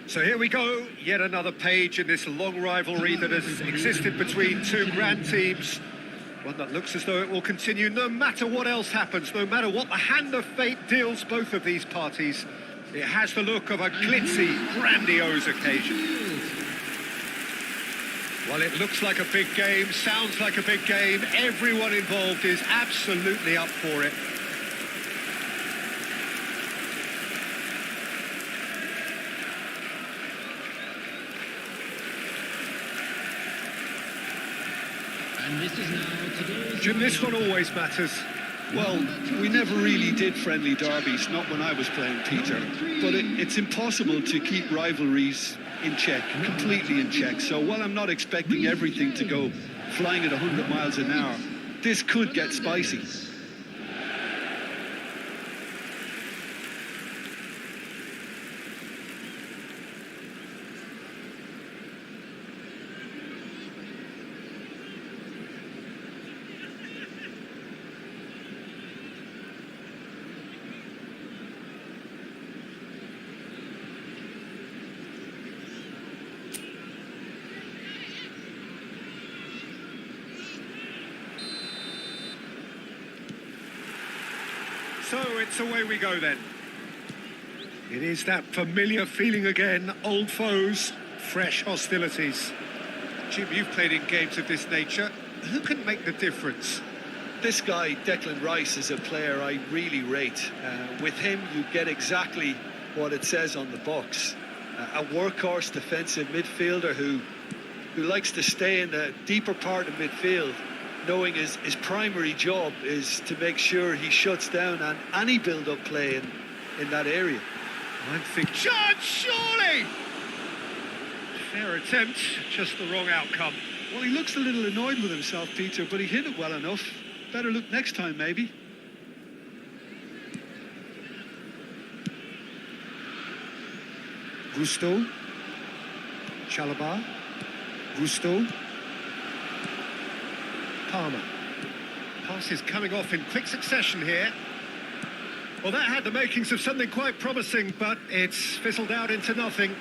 So here we go, yet another page in this long rivalry that has existed between two grand teams. One that looks as though it will continue no matter what else happens, no matter what the hand of fate deals both of these parties. It has the look of a glitzy, grandiose occasion. Well, it looks like a big game, sounds like a big game. Everyone involved is absolutely up for it. Jim, this one always matters. Well, we never really did friendly derbies, not when I was playing, Peter. But it's impossible to keep rivalries in check, completely in check. So while I'm not expecting everything to go flying at 100 miles an hour, this could get spicy. So it's away we go then. It is that familiar feeling again, old foes, fresh hostilities. Jim, you've played in games of this nature. Who can make the difference? This guy, Declan Rice, is a player I really rate. With him, you get exactly what it says on the box. A workhorse defensive midfielder who likes to stay in the deeper part of midfield, knowing his primary job is to make sure he shuts down any build-up play in that area. I think chance, surely! Fair attempt, just the wrong outcome. Well, he looks a little annoyed with himself, Peter, but he hit it well enough. Better look next time, maybe. Gusto. Chalobah. Gusto. Palmer. Passes coming off in quick succession here. Well, that had the makings of something quite promising, but it's fizzled out into nothing.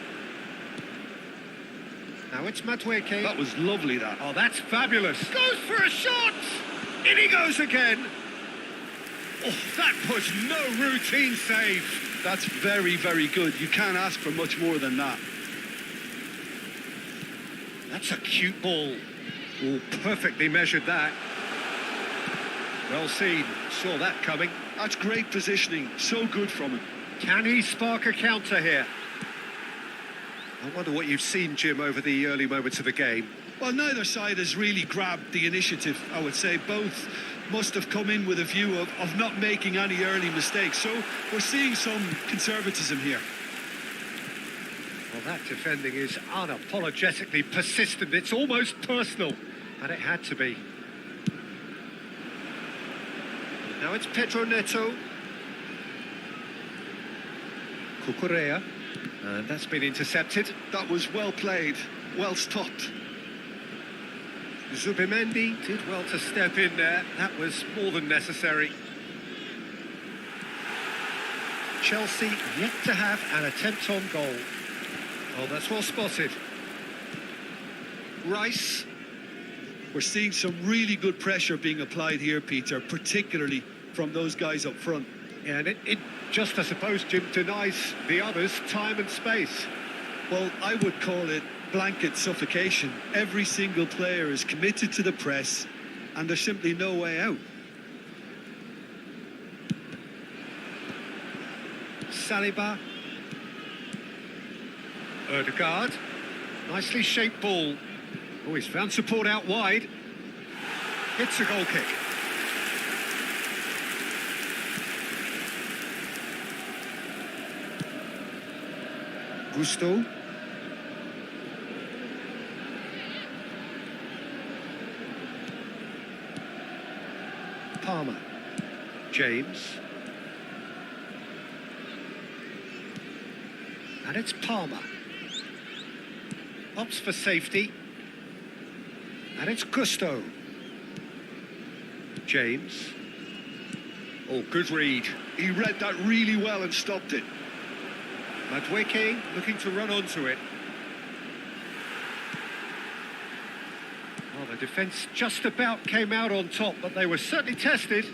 Now it's Madueke. That was lovely, that. Oh, that's fabulous. Goes for a shot! In he goes again. Oh, that was no routine save. That's very, very good. You can't ask for much more than that. That's a cute ball. Oh, perfectly measured that. Well seen. Saw that coming. That's great positioning, so good from him. Can he spark a counter here? I wonder what you've seen, Jim, over the early moments of the game. Well, neither side has really grabbed the initiative, I would say. Both must have come in with a view of not making any early mistakes. So we're seeing some conservatism here. Well, that defending is unapologetically persistent. It's almost personal, and it had to be. Now it's Pedro Neto. Cucurella. And that's been intercepted. That was well played, well stopped. Zubimendi did well to step in there. That was more than necessary. Chelsea yet to have an attempt on goal. Oh, that's well spotted. Rice. We're seeing some really good pressure being applied here, Peter, particularly from those guys up front. Yeah, and it just, I suppose, Jim, denies the others time and space. Well, I would call it blanket suffocation. Every single player is committed to the press, and there's simply no way out. Saliba. Ødegaard. Nicely shaped ball. Oh, he's found support out wide. Hits a goal kick. Gusto. Palmer. James. And it's Palmer. Opts for safety. And it's Gusto. James. Oh, good read. He read that really well and stopped it. Madueke looking to run onto it. Well, the defence just about came out on top, but they were certainly tested.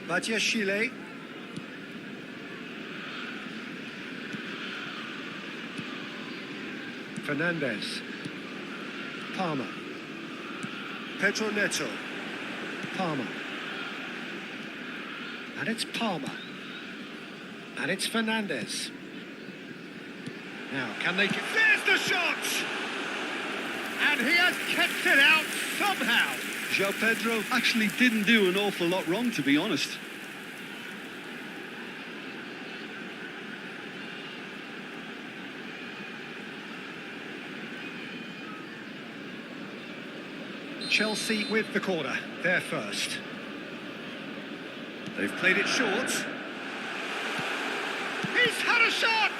Badiashile. Fernandez. Palmer. Pedro Neto. Palmer. And it's Palmer. And it's Fernandez. Now, can they get... There's the shot! And he has kept it out somehow. João Pedro actually didn't do an awful lot wrong, to be honest. Chelsea with the corner. They're first. They've played it short. He's had a shot!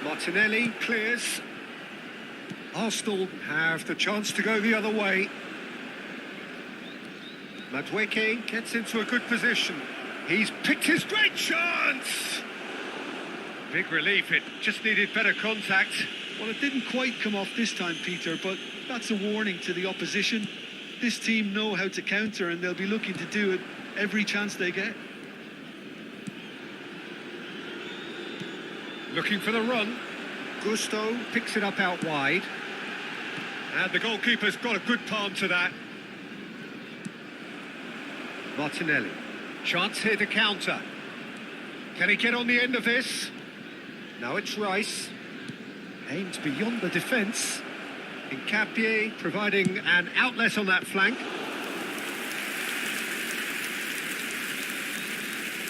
Martinelli clears. Arsenal have the chance to go the other way. Madueke gets into a good position. He's picked his great chance! Big relief, it just needed better contact. Well, it didn't quite come off this time, Peter, but that's a warning to the opposition. This team know how to counter, and they'll be looking to do it every chance they get. Looking for the run. Gusto picks it up out wide. And the goalkeeper's got a good palm to that. Martinelli. Chance here to counter. Can he get on the end of this? Now it's Rice. Aimed beyond the defence. Nkapie providing an outlet on that flank.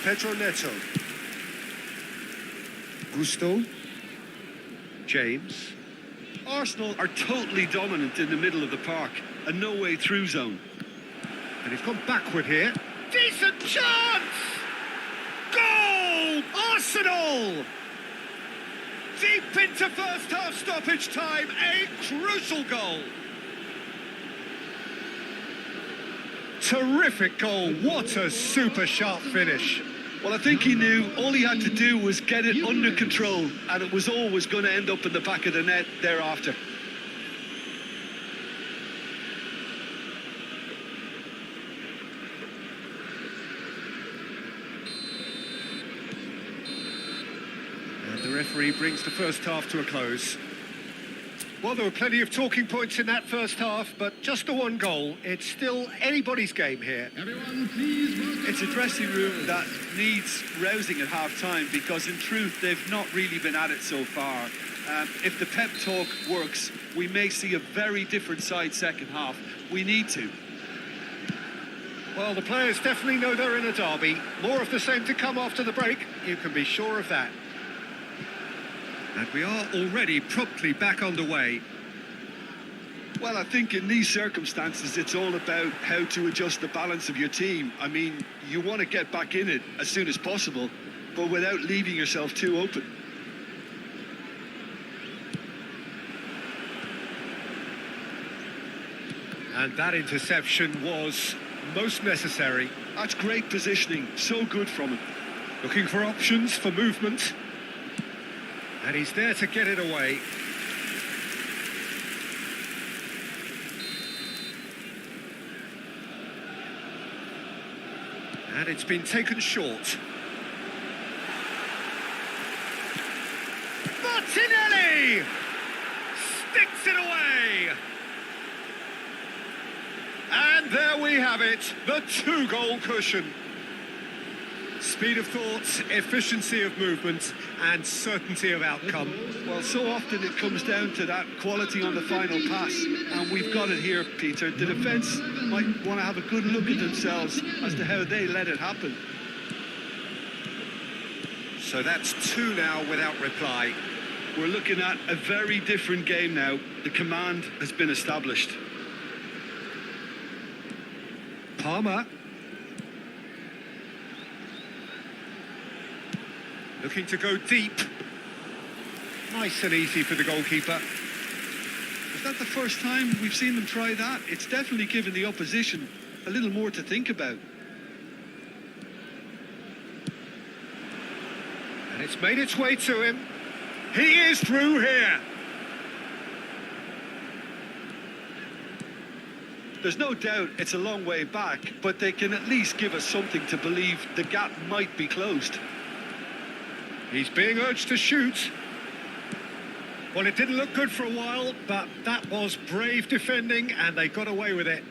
Pedro Neto. Gusto. James. Arsenal are totally dominant in the middle of the park, a no-way through zone. And he's gone backward here. Decent chance! Goal! Arsenal! Deep into first half stoppage time, a crucial goal. Terrific goal, what a super sharp finish. Well, I think he knew all he had to do was get it under control, and it was always going to end up in the back of the net thereafter. And the referee brings the first half to a close. Well, there were plenty of talking points in that first half, but just the one goal. It's still anybody's game here. Everyone, please welcome. It's a dressing room that needs rousing at half-time because, in truth, they've not really been at it so far. If the pep talk works, we may see a very different side second half. We need to. Well, the players definitely know they're in a derby. More of the same to come after the break. You can be sure of that. And we are already promptly back underway. Well, I think in these circumstances, it's all about how to adjust the balance of your team. I mean, you want to get back in it as soon as possible, but without leaving yourself too open. And that interception was most necessary. That's great positioning, so good from him. Looking for options for movement. And he's there to get it away. And it's been taken short. Martinelli! Sticks it away! And there we have it, the two-goal cushion. Speed of thought, efficiency of movement, and certainty of outcome. Well, so often it comes down to that quality on the final pass, and we've got it here, Peter. The defence might want to have a good look at themselves as to how they let it happen. So that's two now without reply. We're looking at a very different game now. The command has been established. Palmer. Looking to go deep. Nice and easy for the goalkeeper. Is that the first time we've seen them try that? It's definitely given the opposition a little more to think about. And it's made its way to him. He is through here. There's no doubt it's a long way back, but they can at least give us something to believe the gap might be closed. He's being urged to shoot. Well, it didn't look good for a while, but that was brave defending, and they got away with it.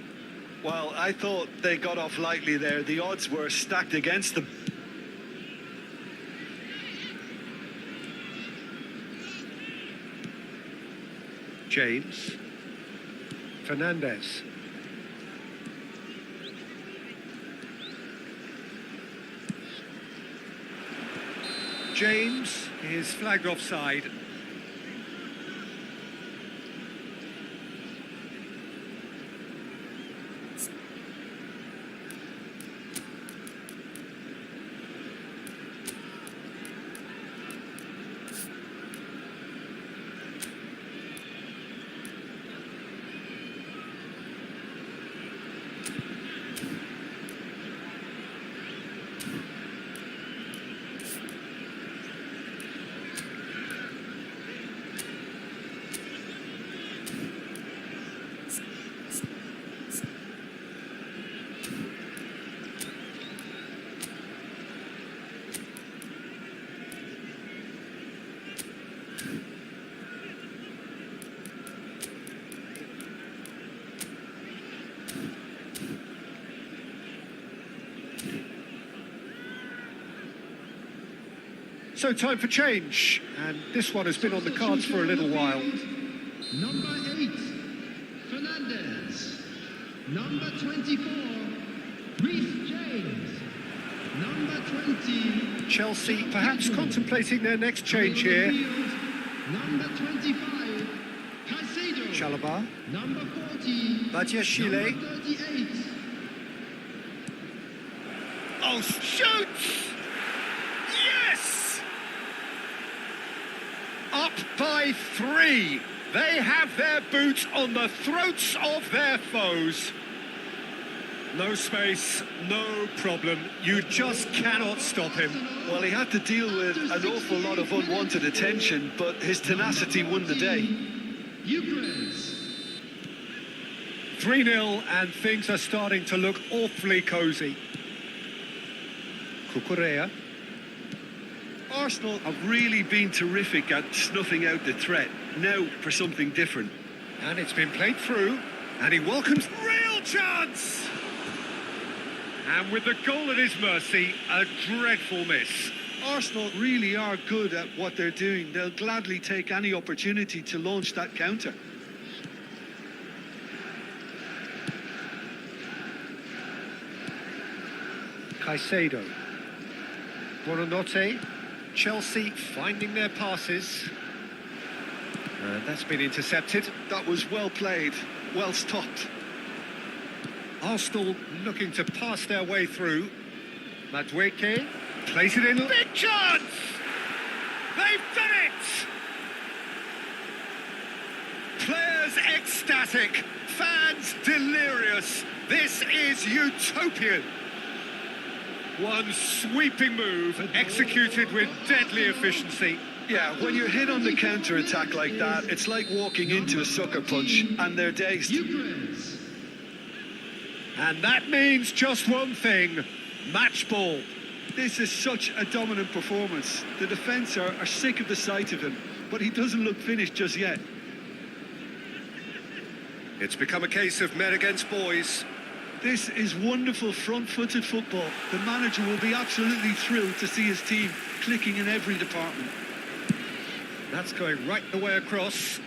Well, I thought they got off lightly there. The odds were stacked against them. James. Fernandez. James is flagged offside. So time for change, and this one has been on the cards for a little while. Number 8, Fernandez. Number 24, Reece James. Number 20, Chelsea perhaps contemplating their next change here. Number 25, Caicedo. Chalobah. Number 40, Badiashile. Number 38. Oh, shoots! Yes! Up by 3. They have their boots on the throats of their foes. No space, no problem. You just cannot stop him. Well, he had to deal with an awful lot of unwanted attention, but his tenacity won the day. Eucharist. 3-0, and things are starting to look awfully cosy. Cucurella. Arsenal have really been terrific at snuffing out the threat. Now for something different. And it's been played through, and he welcomes real chance! And with the goal at his mercy, a dreadful miss. Arsenal really are good at what they're doing. They'll gladly take any opportunity to launch that counter. Caicedo. Buonanotte. Chelsea finding their passes. And that's been intercepted. That was well played, well stopped. Arsenal looking to pass their way through. Madueke plays it in. Big chance! They've done it! Players ecstatic, fans delirious. This is utopian. One sweeping move, executed with deadly efficiency. Yeah, when you're hit on the counter-attack like that, it's like walking into a sucker punch, and they're dazed. Ukraine's. And that means just one thing, match ball. This is such a dominant performance. The defence are sick of the sight of him, but he doesn't look finished just yet. It's become a case of men against boys. This is wonderful front-footed football. The manager will be absolutely thrilled to see his team clicking in every department. That's going right the way across.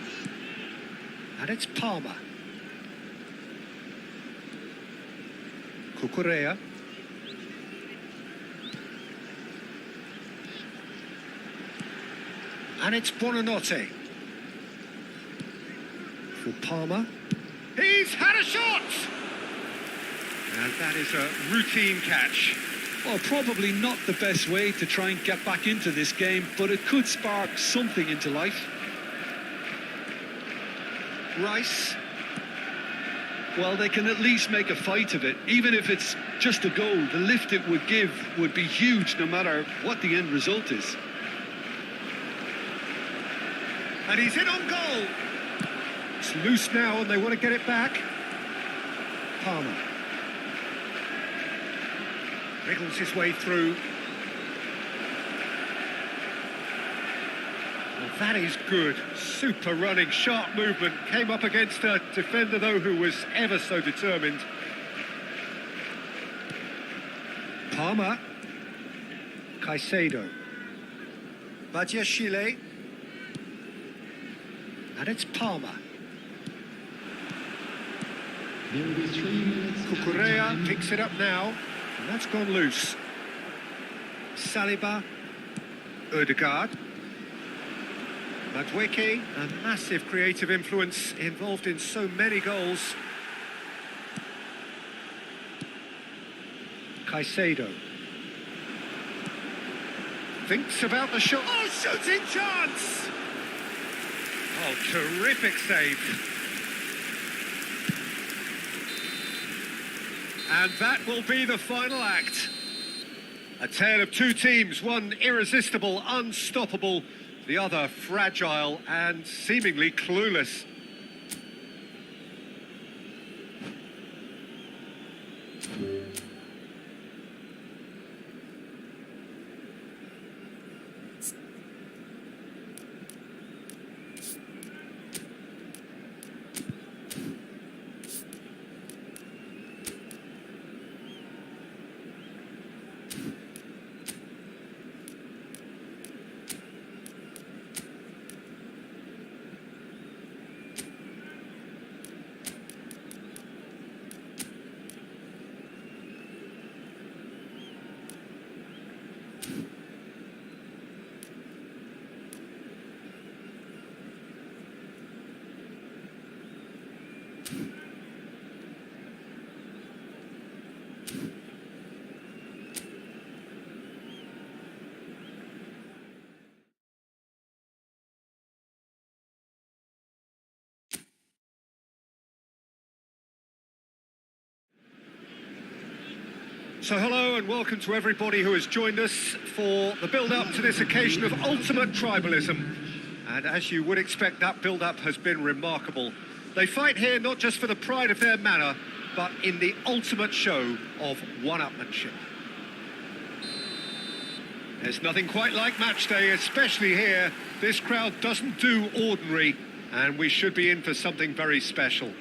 And it's Palmer. Cucurella. And it's Buonanotte. For Palmer. He's had a shot! And that is a routine catch. Well, probably not the best way to try and get back into this game, but it could spark something into life. Rice. Well, they can at least make a fight of it. Even if it's just a goal, the lift it would give would be huge no matter what the end result is. And he's in on goal. It's loose now and they want to get it back. Palmer. Wriggles his way through. Well, that is good. Super running, sharp movement. Came up against a defender, though, who was ever so determined. Palmer. Caicedo. Badiashile. And it's Palmer. There will be 3 minutes. Cucurella picks it up now. And that's gone loose. Saliba. Ødegaard. Madueke, a massive creative influence involved in so many goals. Caicedo. Thinks about the shot. Oh, shooting chance! Oh, terrific save. And that will be the final act. A tale of two teams, one irresistible, unstoppable, the other fragile and seemingly clueless. So hello and welcome to everybody who has joined us for the build-up to this occasion of ultimate tribalism. And as you would expect, that build-up has been remarkable. They fight here not just for the pride of their manor, but in the ultimate show of one-upmanship. There's nothing quite like match day, especially here. This crowd doesn't do ordinary, and we should be in for something very special.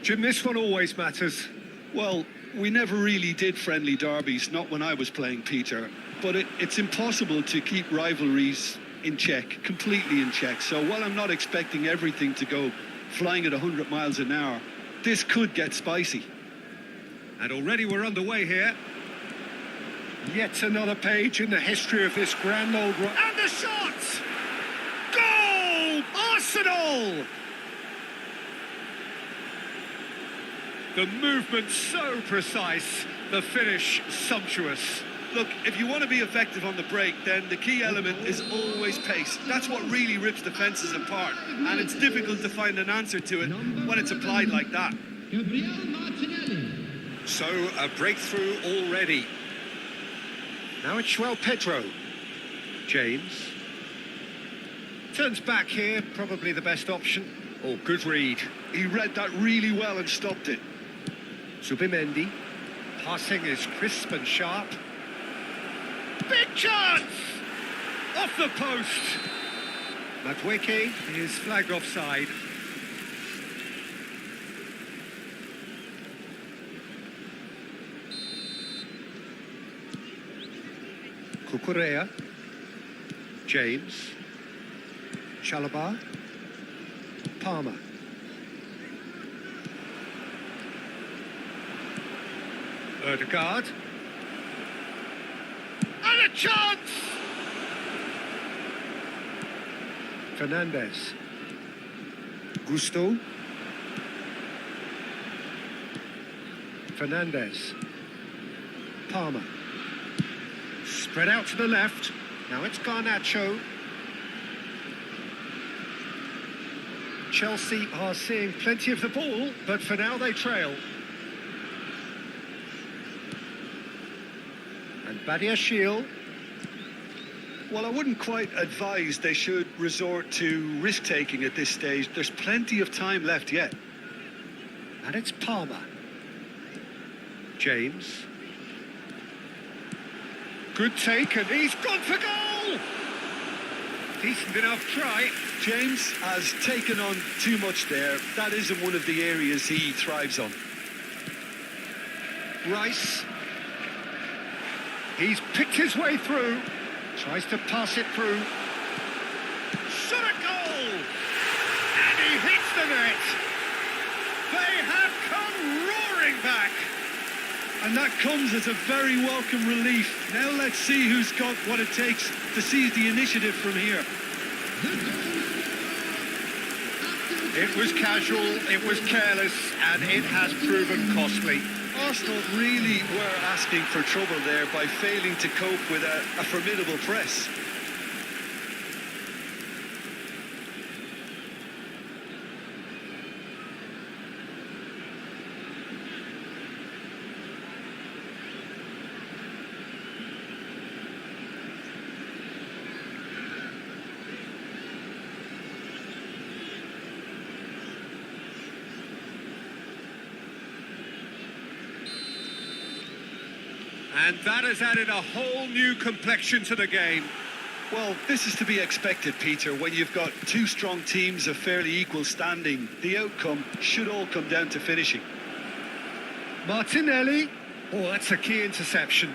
Jim, this one always matters. Well, we never really did friendly derbies, not when I was playing, Peter. But it's impossible to keep rivalries in check, completely in check. So while I'm not expecting everything to go flying at 100 miles an hour, this could get spicy. And already we're underway here. Yet another page in the history of this grand old... And the shot! Goal! Arsenal! The movement so precise, the finish sumptuous. Look, if you want to be effective on the break, then the key element is always pace. That's what really rips defences apart, and it's difficult to find an answer to it when it's applied like that. So, a breakthrough already. Now it's Pedro. James. Turns back here, probably the best option. Oh, good read. He read that really well and stopped it. Subimendi. Passing is crisp and sharp. Big chance! Off the post. Matweke is flagged offside. Kukurea. James. Chalobah. Palmer. Odegaard. And a chance! Fernandez. Gusto. Fernandez. Palmer. Spread out to the left. Now it's Garnacho. Chelsea are seeing plenty of the ball, but for now they trail. And Badiashile. Well, I wouldn't quite advise they should resort to risk-taking at this stage. There's plenty of time left yet. And it's Palmer. James. Good take, and he's gone for goal! Decent enough try. James has taken on too much there. That isn't one of the areas he thrives on. Rice. He's picked his way through. Tries to pass it through. Shot a goal! And he hits the net. They have come roaring back. And that comes as a very welcome relief. Now let's see who's got what it takes to seize the initiative from here. It was casual, it was careless, and it has proven costly. Arsenal really were asking for trouble there by failing to cope with a formidable press. And that has added a whole new complexion to the game. Well, this is to be expected, Peter, when you've got two strong teams of fairly equal standing. The outcome should all come down to finishing. Martinelli. Oh, that's a key interception.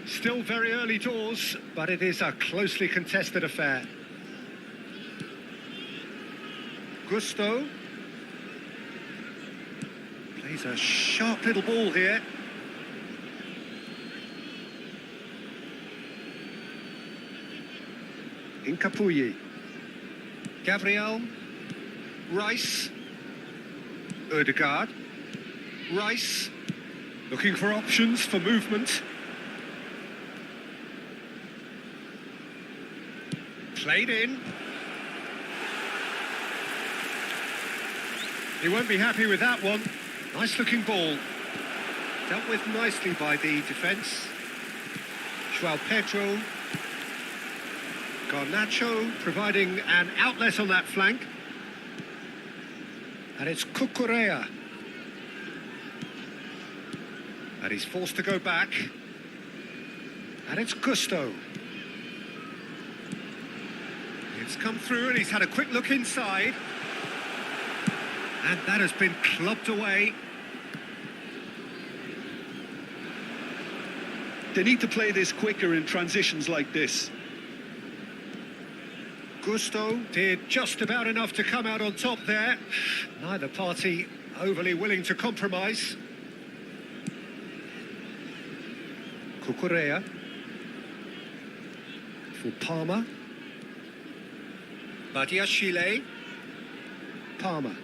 Still very early doors, but it is a closely contested affair. Gusto. Plays a sharp little ball here. Incapuyi. Gabriel. Rice. Odegaard. Rice. Looking for options for movement. Played in. He won't be happy with that one. Nice looking ball. Dealt with nicely by the defence. Pedro. Garnacho providing an outlet on that flank. And it's Kukurea. And he's forced to go back. And it's Gusto. It's come through and he's had a quick look inside. And that has been clubbed away. They need to play this quicker in transitions like this. Gusto did just about enough to come out on top there. Neither party overly willing to compromise. Cucurella for Palmer. Badiashile. Palmer.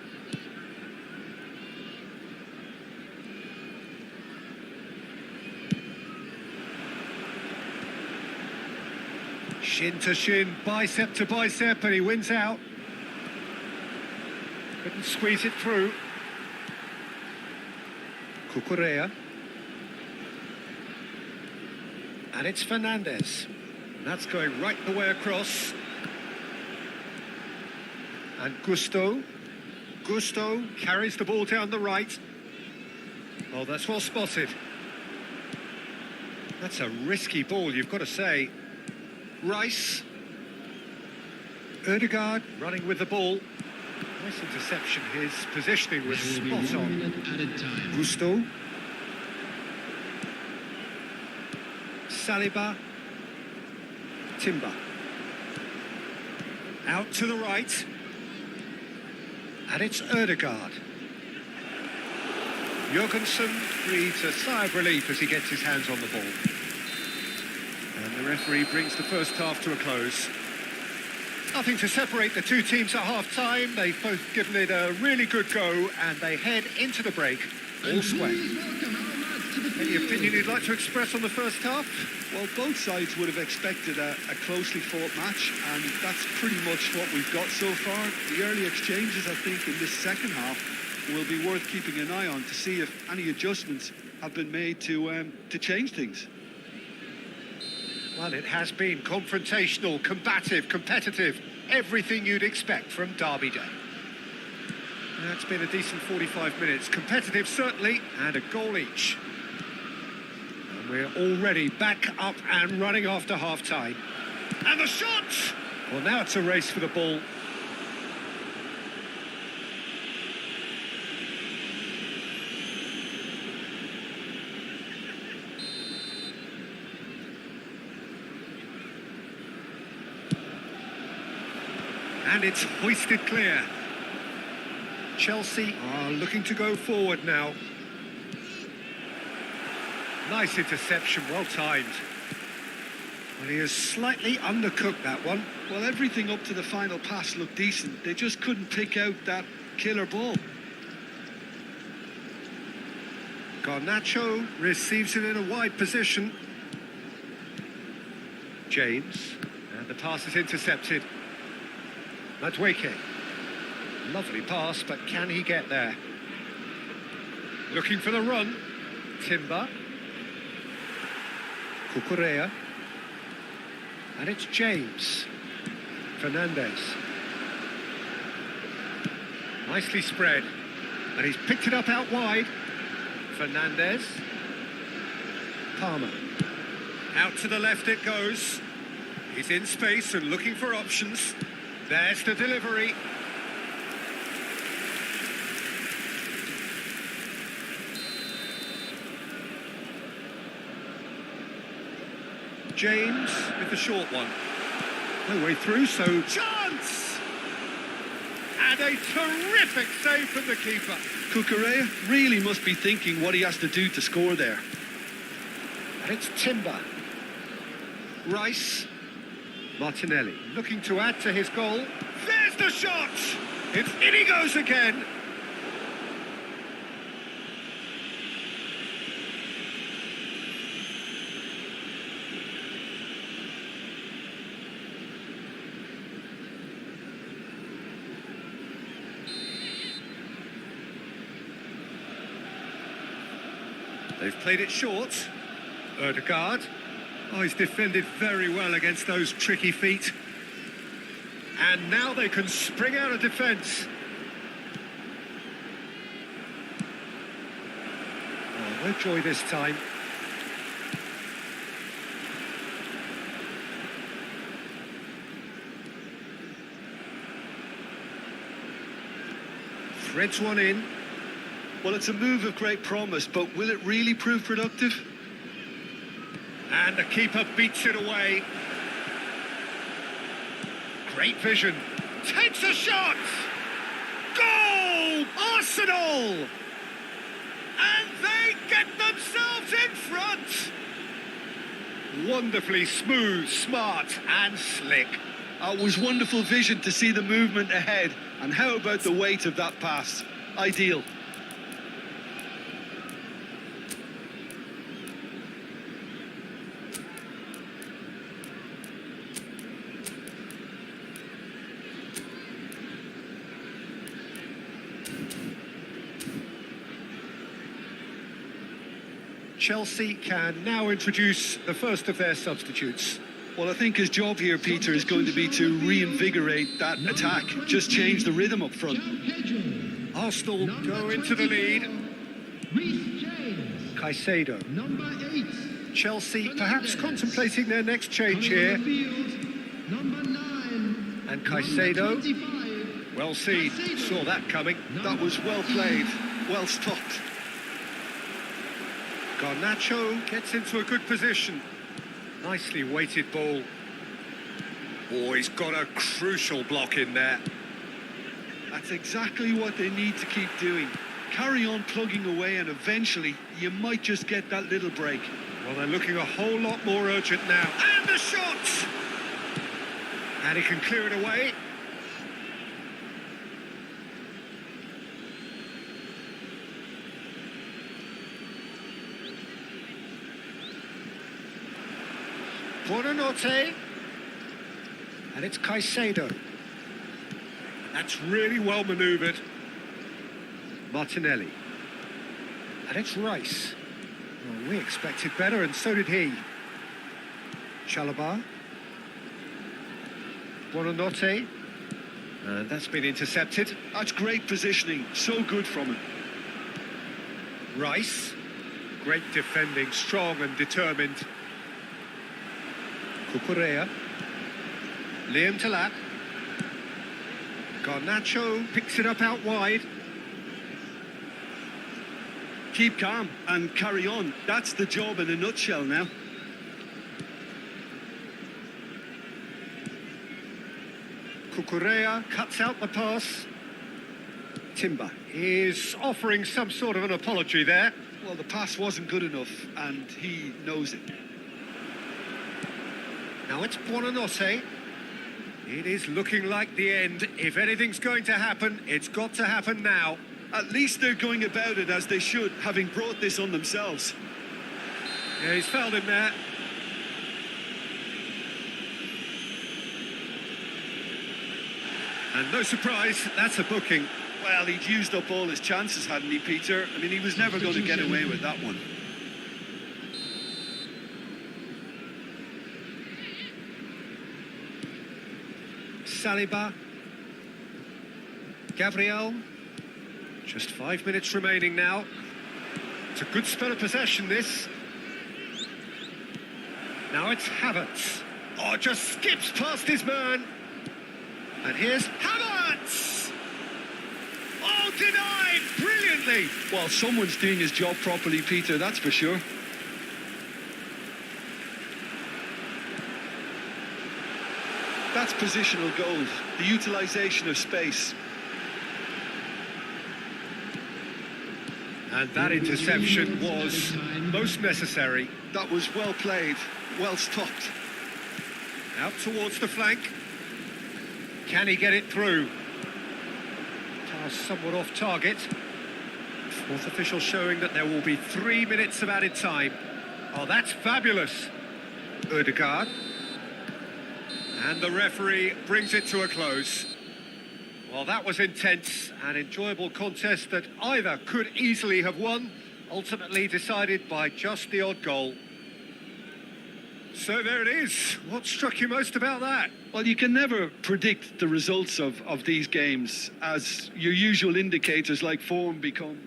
Shin to shin, bicep to bicep, and he wins out. Couldn't squeeze it through. Cucurella. And it's Fernandez. And that's going right the way across. And Gusto. Gusto carries the ball down the right. Oh, that's well spotted. That's a risky ball, you've got to say. Rice. Ødegaard running with the ball. Nice interception. His positioning was There will be spot 1 on. minute added time. Gusto. Saliba. Timber. Out to the right. And it's Ødegaard. Jurgensen breathes a sigh of relief as he gets his hands on the ball. And the referee brings the first half to a close. Nothing to separate the two teams at half-time. They've both given it a really good go, and they head into the break all square. Please welcome our lads to the Any field. opinion you'd like to express on the first half? Well, both sides would have expected a closely fought match, and that's pretty much what we've got so far. The early exchanges, I think, in this second half will be worth keeping an eye on to see if any adjustments have been made to change things. Well, it has been confrontational, combative, competitive, everything you'd expect from Derby Day. Yeah, it's been a decent 45 minutes. Competitive, certainly, and a goal each. And we're already back up and running after half-time. And the shot! Well, now it's a race for the ball. And it's hoisted clear. Chelsea are looking to go forward now. Nice interception, well timed. Well, he has slightly undercooked that one. Well, everything up to the final pass looked decent. They just couldn't pick out that killer ball. Garnacho receives it in a wide position. James, and the pass is intercepted. Madueke. Lovely pass, but can he get there? Looking for the run. Timber. Cucurella. And it's James. Fernandez. Nicely spread. And he's picked it up out wide. Fernandez. Palmer. Out to the left it goes. He's in space and looking for options. There's the delivery. James with the short one. No way through, so chance! And a terrific save from the keeper. Cucurella really must be thinking what he has to do to score there. And it's Timber. Rice. Martinelli looking to add to his goal. There's the shot! It's in he goes again. They've played it short. Ødegaard. Oh, he's defended very well against those tricky feet. And now they can spring out of defence. Oh, no joy this time. Threads one in. Well, it's a move of great promise, but will it really prove productive? And the keeper beats it away. Great vision. Takes a shot! Goal! Arsenal! And they get themselves in front! Wonderfully smooth, smart and slick. It was wonderful vision to see the movement ahead. And how about the weight of that pass? Ideal. Chelsea can now introduce the first of their substitutes. Well, I think his job here, Peter, is going to be to reinvigorate that attack. Just change the rhythm up front. Arsenal go into the lead. Caicedo. Number 8. Chelsea perhaps contemplating their next change here. Number 9. And Caicedo, well seen, saw that coming. That was well played, well stopped. Garnacho gets into a good position. Nicely weighted ball. Oh, he's got a crucial block in there. That's exactly what they need to keep doing. Carry on plugging away and eventually you might just get that little break. Well, they're looking a whole lot more urgent now. And the shot! And he can clear it away. Buonanotte. And it's Caicedo. That's really well manoeuvred. Martinelli. And it's Rice. Well, we expected better, and so did he. Chalobah. Buonanotte. And that's been intercepted. That's great positioning, so good from him. Rice. Great defending, strong and determined. Cucurella. Liam Talat. Garnacho picks it up out wide. Keep calm and carry on. That's the job in a nutshell now. Cucurella cuts out the pass. Timber is offering some sort of an apology there. Well, the pass wasn't good enough and he knows it. Now it's Buonanotte. It is looking like the end. If anything's going to happen, it's got to happen now. At least they're going about it as they should, having brought this on themselves. Yeah, he's fouled him there. And no surprise, that's a booking. Well, he'd used up all his chances, hadn't he, Peter? I mean, he was never going to get away with that one. Saliba. Gabriel. Just 5 minutes remaining now. It's a good spell of possession, this. Now it's Havertz. Oh, just skips past his man. And here's Havertz! Oh, denied brilliantly! Well, someone's doing his job properly, Peter, that's for sure. That's positional gold, the utilisation of space. And that interception was most necessary. That was well played, well stopped. Out towards the flank. Can he get it through? Pass somewhat off target. Fourth official showing that there will be 3 minutes of added time. Oh, that's fabulous. Odegaard. And the referee brings it to a close. Well, that was intense, an enjoyable contest that either could easily have won, ultimately decided by just the odd goal. So there it is. What struck you most about that? Well, you can never predict the results of these games, as your usual indicators like form become.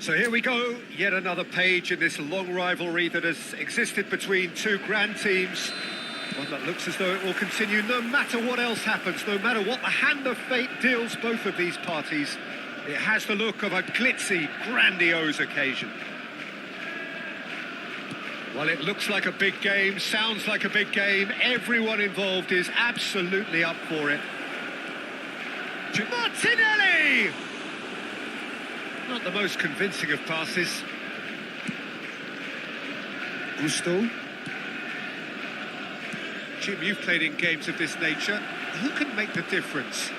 So here we go, yet another page in this long rivalry that has existed between two grand teams. One that looks as though it will continue no matter what else happens, no matter what the hand of fate deals both of these parties. It has the look of a glitzy, grandiose occasion. Well, it looks like a big game, sounds like a big game. Everyone involved is absolutely up for it. To Martinelli! Not the most convincing of passes. Gusto. Jim, you've played in games of this nature. Who can make the difference?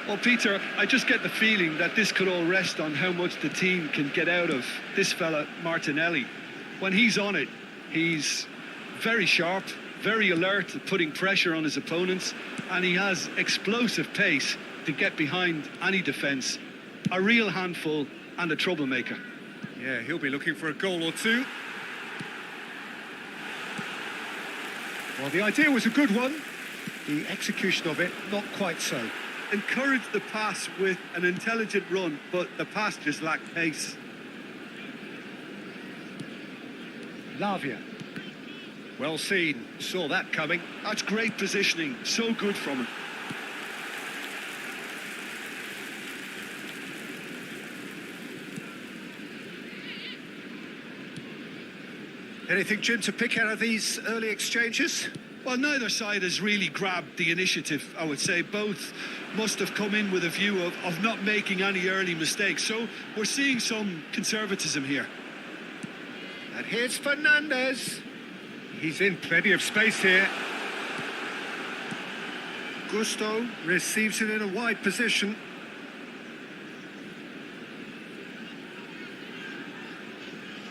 Well, Peter, I just get the feeling that this could all rest on how much the team can get out of this fella, Martinelli. When he's on it, he's very sharp, very alert at putting pressure on his opponents, and he has explosive pace to get behind any defence. A real handful and a troublemaker. Yeah, he'll be looking for a goal or two. Well, the idea was a good one. The execution of it, not quite so. Encouraged the pass with an intelligent run, but the pass just lacked pace. Lavia. Well seen, saw that coming. That's great positioning, so good from him. Anything, Jim, to pick out of these early exchanges? Well, neither side has really grabbed the initiative, I would say. Both must have come in with a view of not making any early mistakes. So we're seeing some conservatism here. And here's Fernandez. He's in plenty of space here. Gusto receives it in a wide position.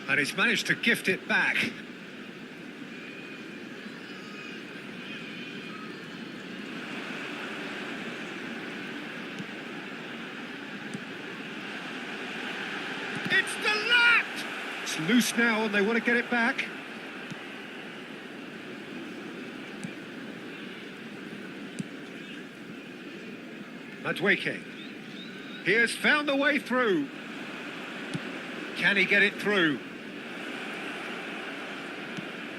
And he's managed to gift it back. It's the lat! It's loose now and they want to get it back. Madueke. He has found a way through. Can he get it through?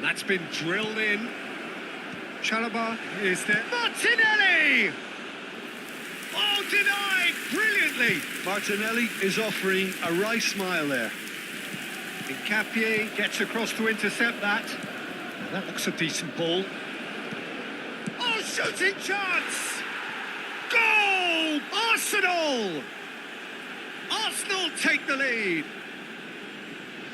That's been drilled in. Chalobah is there. Martinelli! Oh, denied brilliantly. Martinelli is offering a wry smile there. Incapié gets across to intercept that. Well, that looks a decent ball. Oh, shooting chance! Goal! Arsenal! Arsenal take the lead.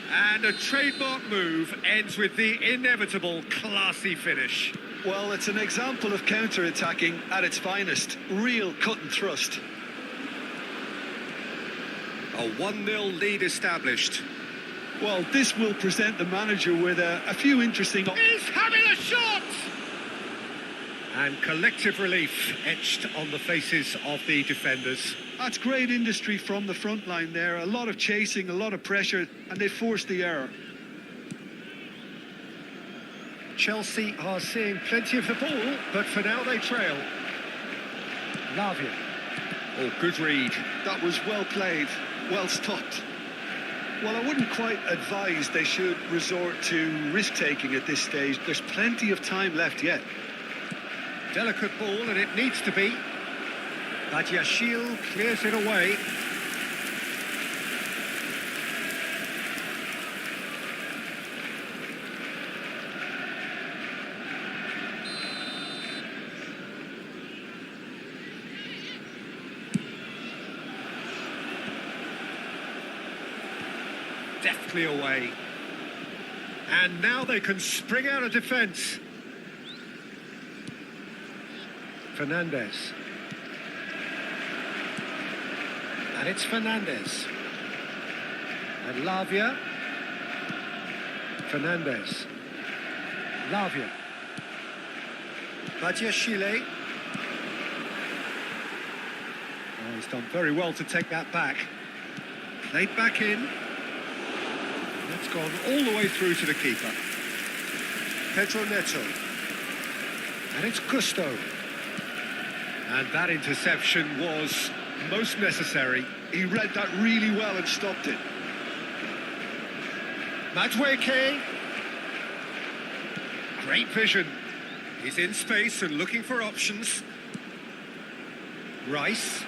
And a trademark move ends with the inevitable classy finish. Well, it's an example of counter-attacking at its finest. Real cut and thrust. A 1-0 lead established. Well, this will present the manager with a few interesting... He's having a shot! And collective relief etched on the faces of the defenders. That's great industry from the front line there. A lot of chasing, a lot of pressure, and they forced the error. Chelsea are seeing plenty of the ball, but for now they trail. Lavia. Oh, good read. That was well played, well stopped. Well, I wouldn't quite advise they should resort to risk-taking at this stage. There's plenty of time left yet. Delicate ball, and it needs to be. Badiashile clears it away. Deftly away. And now they can spring out of defence. Fernandez. And it's Fernandez. And Lavia. Fernandez. Lavia. Badiashile. Oh, he's done very well to take that back. Played back in. That's gone all the way through to the keeper. Pedro Neto. And it's Gusto. And that interception was most necessary. He read that really well and stopped it. Madueke. Great vision. He's in space and looking for options. Rice.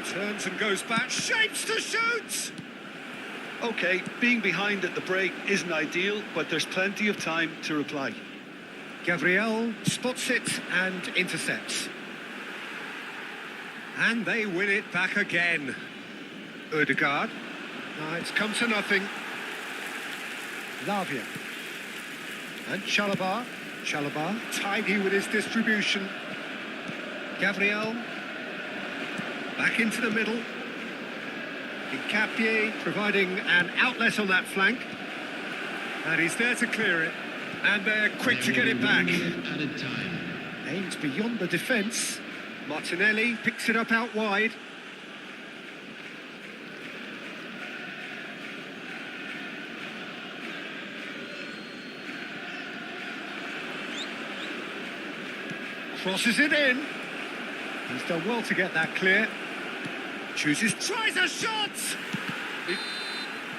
Turns and goes back, shapes to shoot! Okay, being behind at the break isn't ideal, but there's plenty of time to reply. Gabriel spots it and intercepts. And they win it back again. Odegaard. It's come to nothing. Lavia. And Chalobah. Chalobah, tidy with his distribution. Gabriel. Back into the middle. Capier providing an outlet on that flank. And he's there to clear it. And they're quick to get it back. Added time. Aims beyond the defence. Martinelli picks it up out wide. Crosses it in. He's done well to get that clear. Chooses, tries a shot!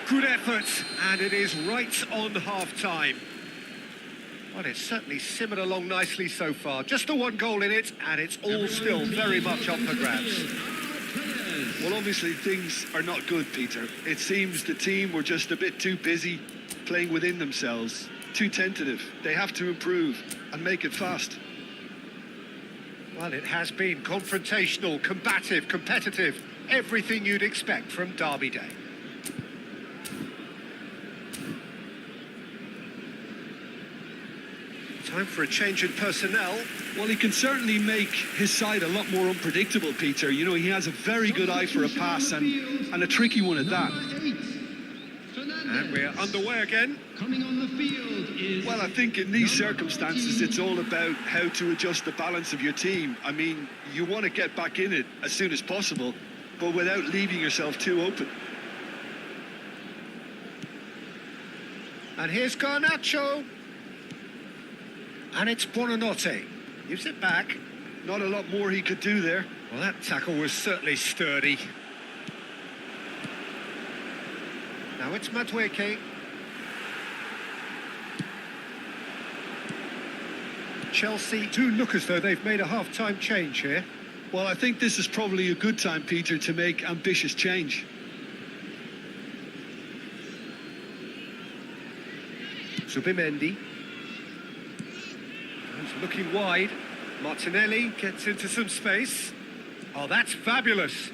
Good effort, and it is right on half-time. Well, it's certainly simmered along nicely so far. Just the one goal in it, and it's all still very much up for grabs. Well, obviously things are not good, Peter. It seems the team were just a bit too busy playing within themselves, too tentative. They have to improve and make it fast. Well, it has been confrontational, combative, competitive. Everything you'd expect from Derby Day. Time for a change in personnel. Well, he can certainly make his side a lot more unpredictable, Peter. You know, he has a very good eye for a pass and a tricky one at that. Number 8, And we're underway again. coming on the field is... Well, I think in these number circumstances, 14. it's all about how to adjust the balance of your team. I mean, you want to get back in it as soon as possible, but without leaving yourself too open. And here's Garnacho. And it's Buonanotte. Gives it back. Not a lot more he could do there. Well, that tackle was certainly sturdy. Now it's Madueke. Chelsea do look as though they've made a half-time change here. Well, I think this is probably a good time, Peter, to make ambitious change. Zubimendi. He's looking wide. Martinelli gets into some space. Oh, that's fabulous.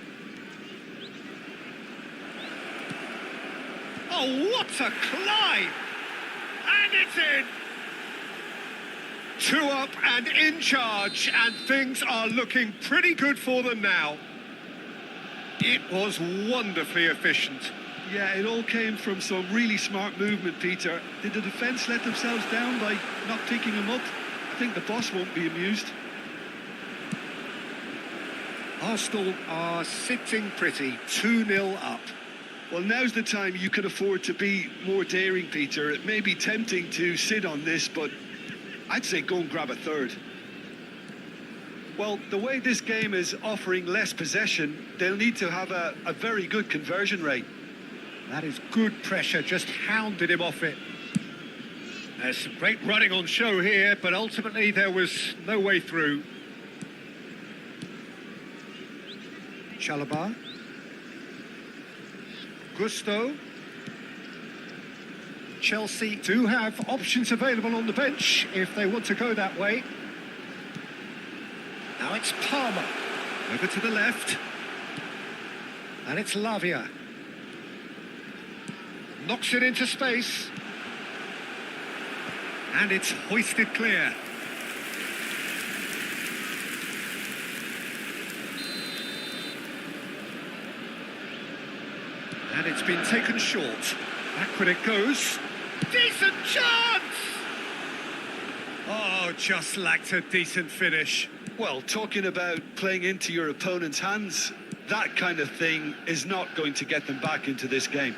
Oh, what a climb! And it's in! 2 up and in charge, and things are looking pretty good for them now. It was wonderfully efficient. Yeah, it all came from some really smart movement, Peter. Did the defence let themselves down by not picking him up? I think the boss won't be amused. Arsenal are sitting pretty, 2-0 up. Well, now's the time you can afford to be more daring, Peter. It may be tempting to sit on this, but I'd say go and grab a third. Well, the way this game is offering less possession, they'll need to have a very good conversion rate. That is good pressure, just hounded him off it. There's some great running on show here, but ultimately there was no way through. Chalobah. Gusto. Chelsea do have options available on the bench if they want to go that way. Now it's Palmer. Over to the left. And it's Lavia. Knocks it into space. And it's hoisted clear. And it's been taken short. Backward it goes. Decent chance! Oh, just lacked a decent finish. Well, talking about playing into your opponent's hands, that kind of thing is not going to get them back into this game.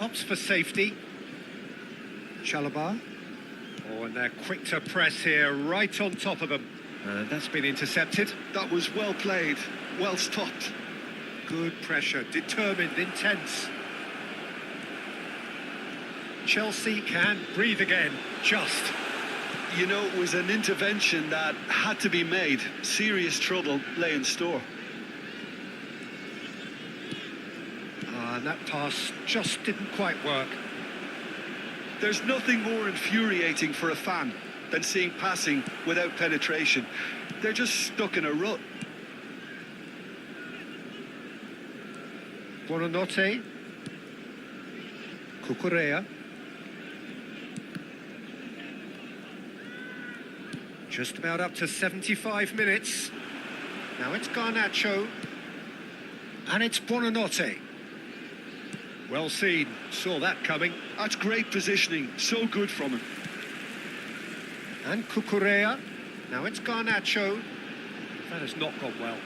Opts for safety. Chalobah. Oh, and they're quick to press here, right on top of them. That's been intercepted. That was well played, well stopped. Good pressure, determined, intense. Chelsea can breathe again, just. You know, it was an intervention that had to be made. Serious trouble lay in store. And that pass just didn't quite work. There's nothing more infuriating for a fan than seeing passing without penetration. They're just stuck in a rut. Buonanotte. Cucurella. Just about up to 75 minutes. Now it's Garnacho. And it's Buonanotte. Well seen, saw that coming. That's great positioning, so good from him. And Cucurella. Now it's Garnacho. That has not gone well.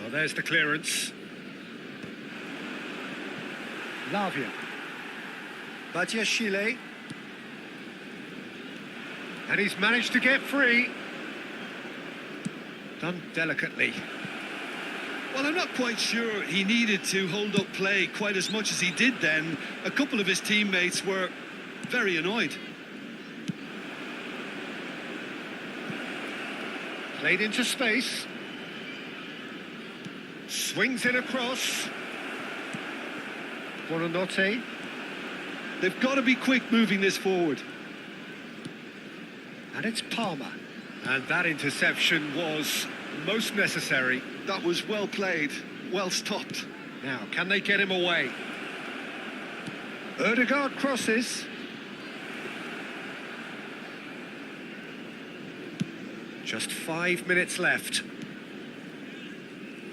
Oh, there's the clearance. Lavia. Badiashile. And he's managed to get free. Done delicately. Well, I'm not quite sure he needed to hold up play quite as much as he did then. A couple of his teammates were very annoyed. Played into space. Swings it across. Buonanotte. They've got to be quick moving this forward. And it's Palmer. And that interception was most necessary. That was well played, well stopped. Now, can they get him away? Ødegaard crosses. Just 5 minutes left.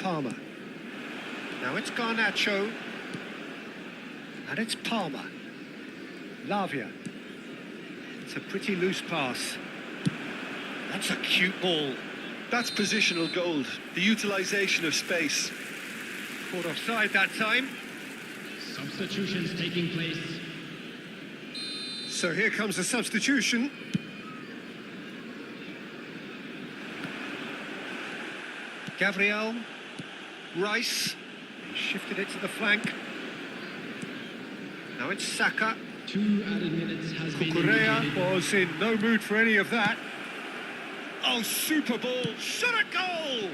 Palmer. Now it's Garnacho. And it's Palmer. Lavia. It's a pretty loose pass. That's a cute ball. That's positional gold, the utilisation of space. Caught offside that time. Substitutions taking place. So here comes a substitution. Gabriel. Rice. He shifted it to the flank. Now it's Saka. 2 added minutes has been Cucurella indicated. was in no mood for any of that. Oh, super ball, shot a goal!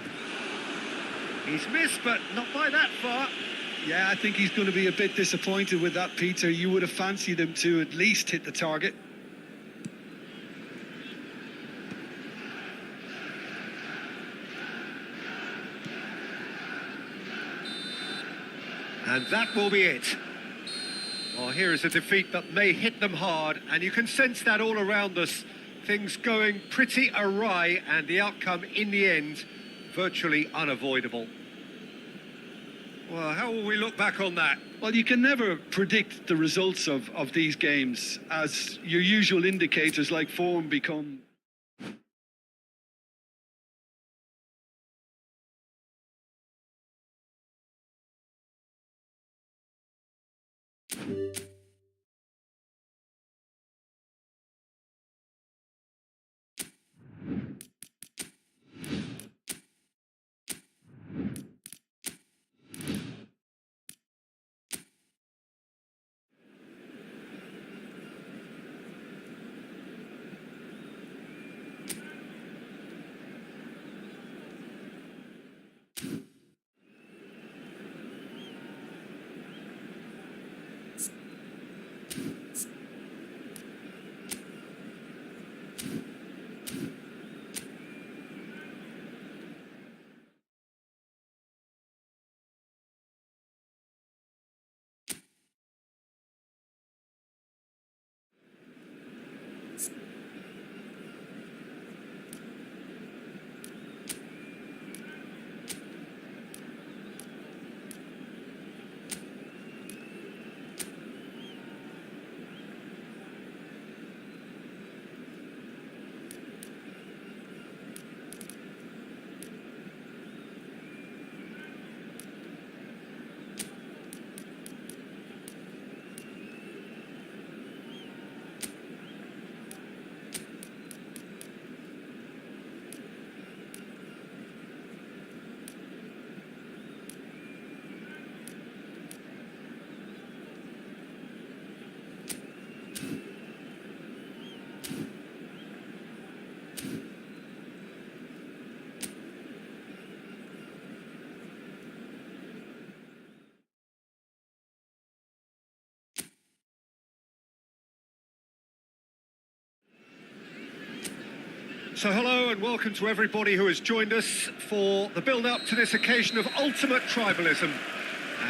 He's missed, but not by that far. Yeah, I think he's going to be a bit disappointed with that, Peter. You would have fancied him to at least hit the target. And that will be it. Well, here is a defeat that may hit them hard, and you can sense that all around us. Things going pretty awry, and the outcome in the end, virtually unavoidable. Well, how will we look back on that? Well, you can never predict the results of these games, as your usual indicators like form become... So hello and welcome to everybody who has joined us for the build-up to this occasion of ultimate tribalism.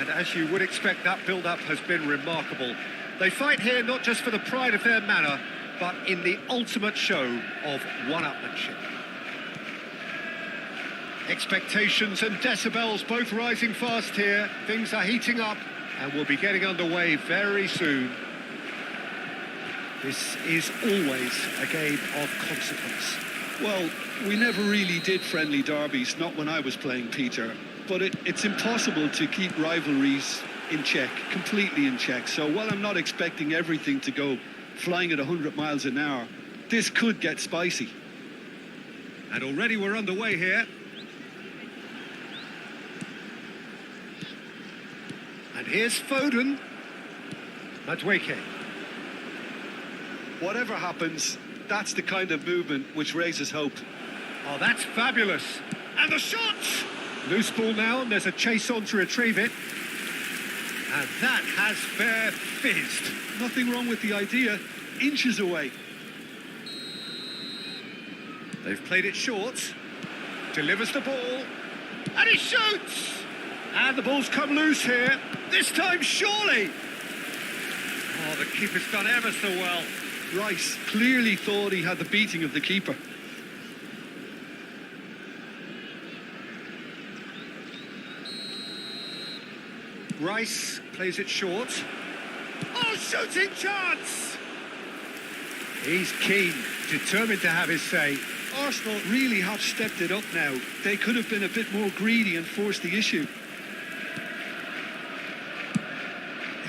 And as you would expect, that build-up has been remarkable. They fight here not just for the pride of their manor, but in the ultimate show of one-upmanship. Expectations and decibels both rising fast here. Things are heating up and we'll be getting underway very soon. This is always a game of consequence. Well, we never really did friendly derbies, not when I was playing, Peter. But it's impossible to keep rivalries in check, completely in check. So while I'm not expecting everything to go flying at 100 miles an hour, this could get spicy. And already we're underway here. And here's Foden. Madueke. Whatever happens, that's the kind of movement which raises hope. Oh, that's fabulous. And the shot! Loose ball now, and there's a chase on to retrieve it. And that has fair fizzed. Nothing wrong with the idea, inches away. They've played it short. Delivers the ball. And he shoots! And the ball's come loose here. This time, surely! Oh, the keeper's done ever so well. Rice clearly thought he had the beating of the keeper. Rice plays it short. Oh, shooting chance! He's keen, determined to have his say. Arsenal really have stepped it up now. They could have been a bit more greedy and forced the issue.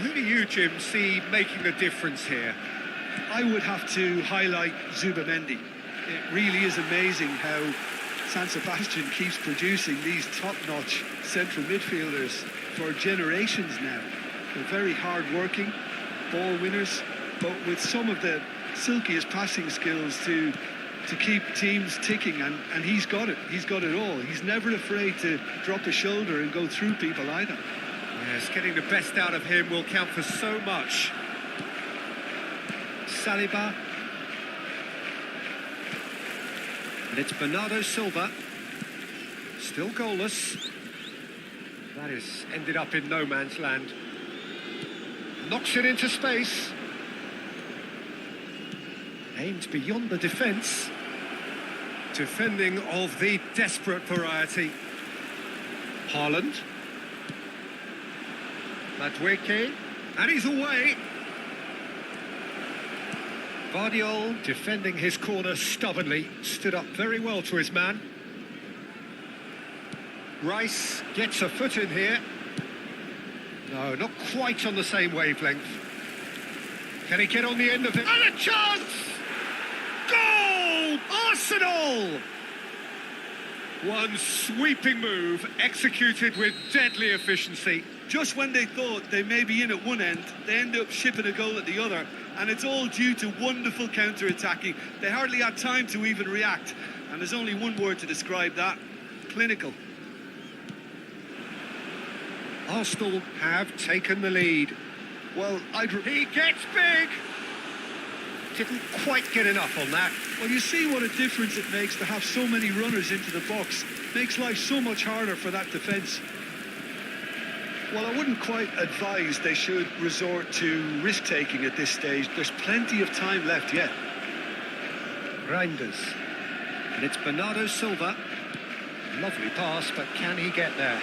Who do you, Jim, see making the difference here? I would have to highlight Zubamendi. It really is amazing how San Sebastian keeps producing these top-notch central midfielders for generations now. They're very hard-working, ball winners, but with some of the silkiest passing skills to keep teams ticking, and he's got it. He's got it all. He's never afraid to drop a shoulder and go through people either. Yes, getting the best out of him will count for so much. Saliba. And it's Bernardo Silva. Still goalless. That has ended up in no man's land. Knocks it into space. Aimed beyond the defence. Defending of the desperate variety. Haaland. Madueke. And he's away. Vardiol defending his corner stubbornly, stood up very well to his man. Rice gets a foot in here. No, not quite on the same wavelength. Can he get on the end of it? And a chance! Goal! Arsenal! One sweeping move executed with deadly efficiency. Just when they thought they may be in at one end, they end up shipping a goal at the other, and it's all due to wonderful counter-attacking. They hardly had time to even react, and there's only one word to describe that: clinical. Arsenal have taken the lead. Well, He gets big! Didn't quite get enough on that. Well, you see what a difference it makes to have so many runners into the box. Makes life so much harder for that defence. Well, I wouldn't quite advise they should resort to risk-taking at this stage. There's plenty of time left yet. Reinders. And it's Bernardo Silva. Lovely pass, but can he get there?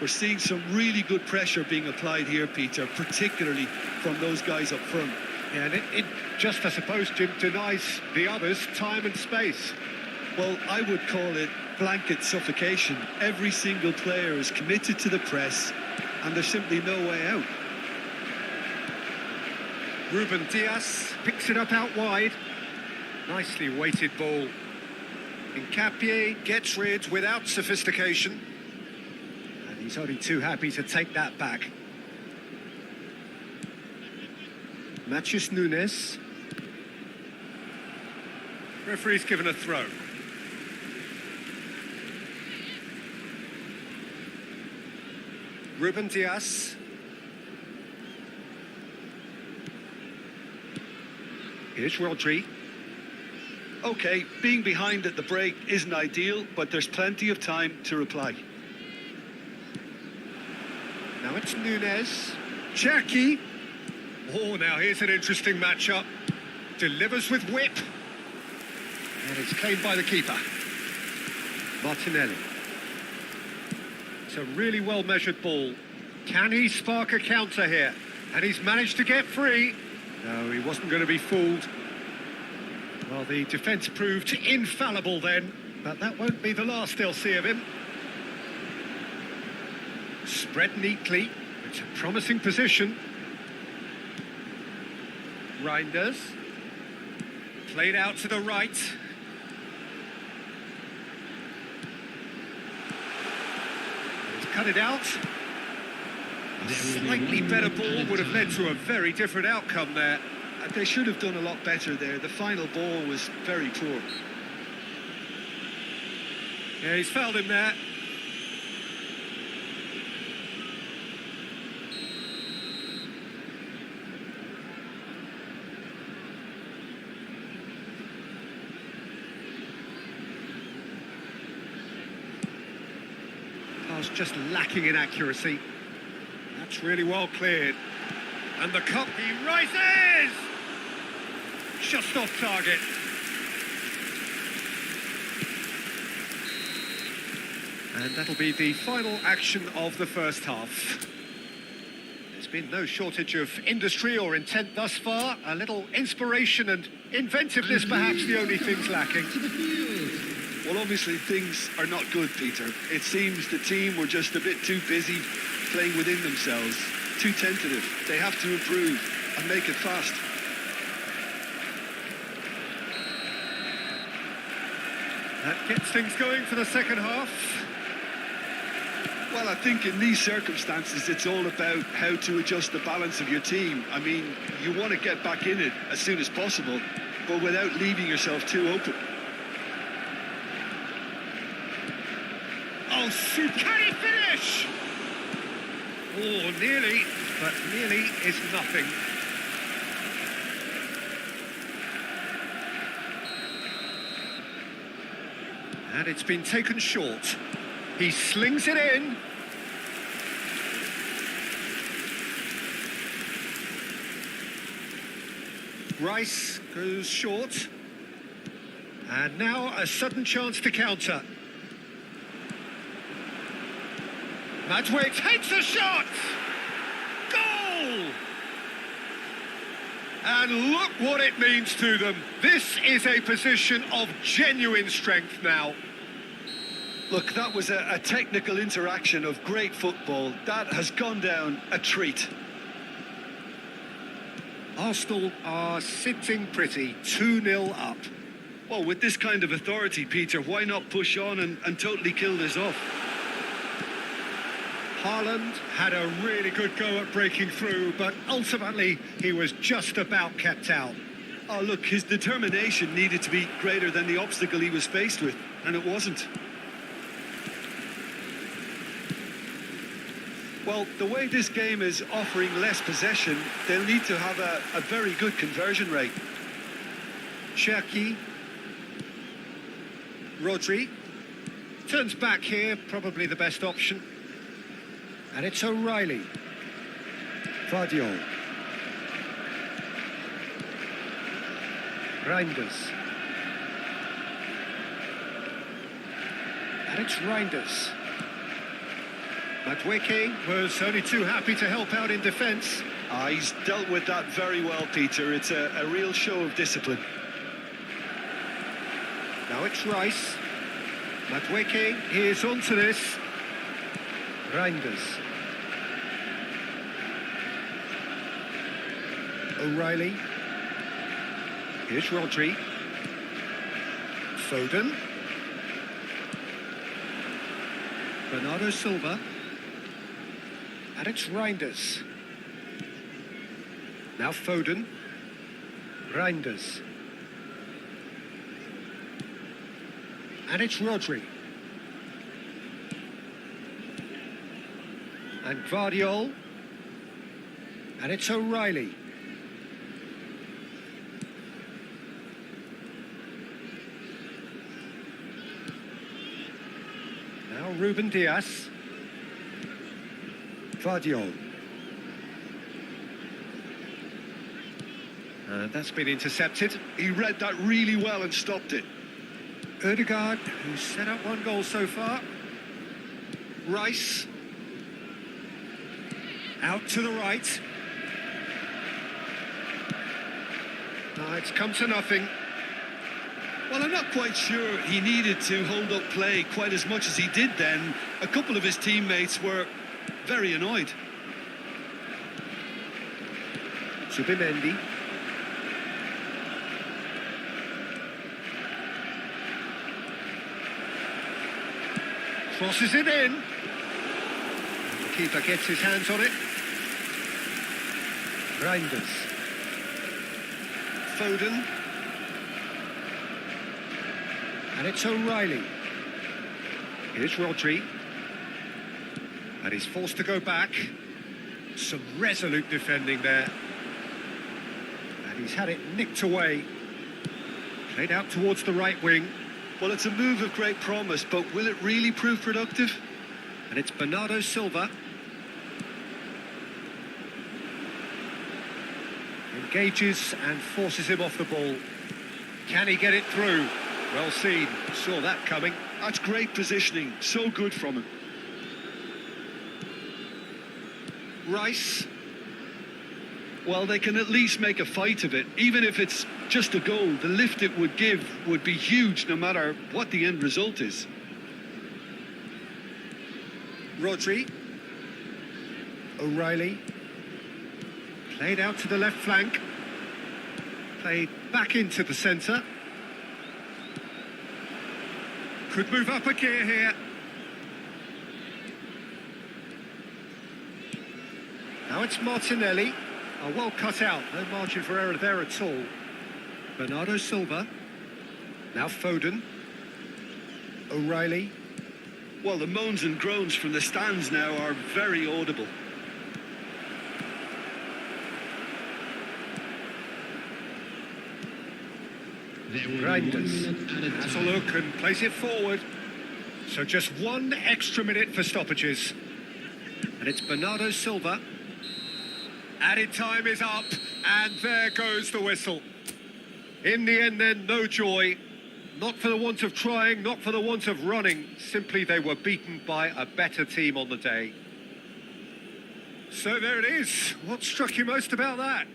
We're seeing some really good pressure being applied here, Peter, particularly from those guys up front. Yeah, and it just, I suppose, Jim, denies the others time and space. Well, I would call it blanket suffocation. Every single player is committed to the press, and there's simply no way out. Ruben Diaz picks it up out wide. Nicely weighted ball. Hincapié gets rid without sophistication. And he's only too happy to take that back. Matheus Nunes. Referee's given a throw. Ruben Diaz. Here's Rodri. OK, being behind at the break isn't ideal, but there's plenty of time to reply. Now it's Nunez. Cherki. Oh, now here's an interesting matchup. Delivers with whip. And it's claimed by the keeper. Martinelli. It's a really well-measured ball. Can he spark a counter here? And he's managed to get free. No, he wasn't going to be fooled. Well, the defence proved infallible then, but that won't be the last they'll see of him. Spread neatly. It's a promising position. Reinders. Played out to the right. He's cut it out. A slightly better ball would have led to a very different outcome there. They should have done a lot better there. The final ball was very poor. Yeah, he's fouled him there. Pass just lacking in accuracy. That's really well cleared. And the cup, he rises! Just off target. And that'll be the final action of the first half. There's been no shortage of industry or intent thus far. A little inspiration and inventiveness, perhaps the only things lacking. Well, obviously things are not good, Peter. It seems the team were just a bit too busy playing within themselves, too tentative. They have to improve and make it fast. That gets things going for the second half. Well, I think in these circumstances, it's all about how to adjust the balance of your team. I mean, you want to get back in it as soon as possible, but without leaving yourself too open. Oh, can he finish? Oh, nearly, but nearly is nothing. And it's been taken short. He slings it in. Rice goes short. And now a sudden chance to counter. Madway takes a shot! Goal! And look what it means to them. This is a position of genuine strength now. Look, that was a technical interaction of great football. That has gone down a treat. Arsenal are sitting pretty, 2-0 up. Well, with this kind of authority, Peter, why not push on and totally kill this off? Haaland had a really good go at breaking through, but ultimately he was just about kept out. Oh, look, his determination needed to be greater than the obstacle he was faced with, and it wasn't. Well, the way this game is offering less possession, they'll need to have a very good conversion rate. Cherki. Rodri. Turns back here, probably the best option. And it's O'Reilly. Vardiol. Reinders. And it's Reinders. Madueke was only too happy to help out in defence. He's dealt with that very well, Peter. It's a real show of discipline. Now it's Rice. Madueke is onto this. Reinders. O'Reilly. Here's Rodri. Foden. Bernardo Silva. And it's Reinders. Now Foden. Reinders. And it's Rodri. And Vardiol. And it's O'Reilly. Now Ruben Diaz. Vardiol. And that's been intercepted. He read that really well and stopped it. Ødegaard, who's set up one goal so far. Rice. Out to the right. It's come to nothing. Well, I'm not quite sure he needed to hold up play quite as much as he did then. A couple of his teammates were very annoyed. Zubimendi. Crosses it in. The keeper gets his hands on it. Reinders. Foden. And it's O'Reilly. Here's Rodri. And he's forced to go back. Some resolute defending there. And he's had it nicked away. Played out towards the right wing. Well, it's a move of great promise, but will it really prove productive? And it's Bernardo Silva. Engages and forces him off the ball. Can he get it through? Well seen. Saw that coming. That's great positioning. So good from him. Rice. Well, they can at least make a fight of it. Even if it's just a goal, the lift it would give would be huge no matter what the end result is. Rodri. O'Reilly. Played out to the left flank. Played back into the centre. Could move up a gear here. Now it's Martinelli. Well cut out. No margin for error there at all. Bernardo Silva. Now Foden. O'Reilly. Well, the moans and groans from the stands now are very audible. There will be 1 Reinders. minute added Has a time. look and plays it forward. So just 1 extra minute for stoppages. And it's Bernardo Silva. Added time is up, and there goes the whistle. In the end then, no joy. Not for the want of trying, not for the want of running. Simply they were beaten by a better team on the day. So there it is. What struck you most about that?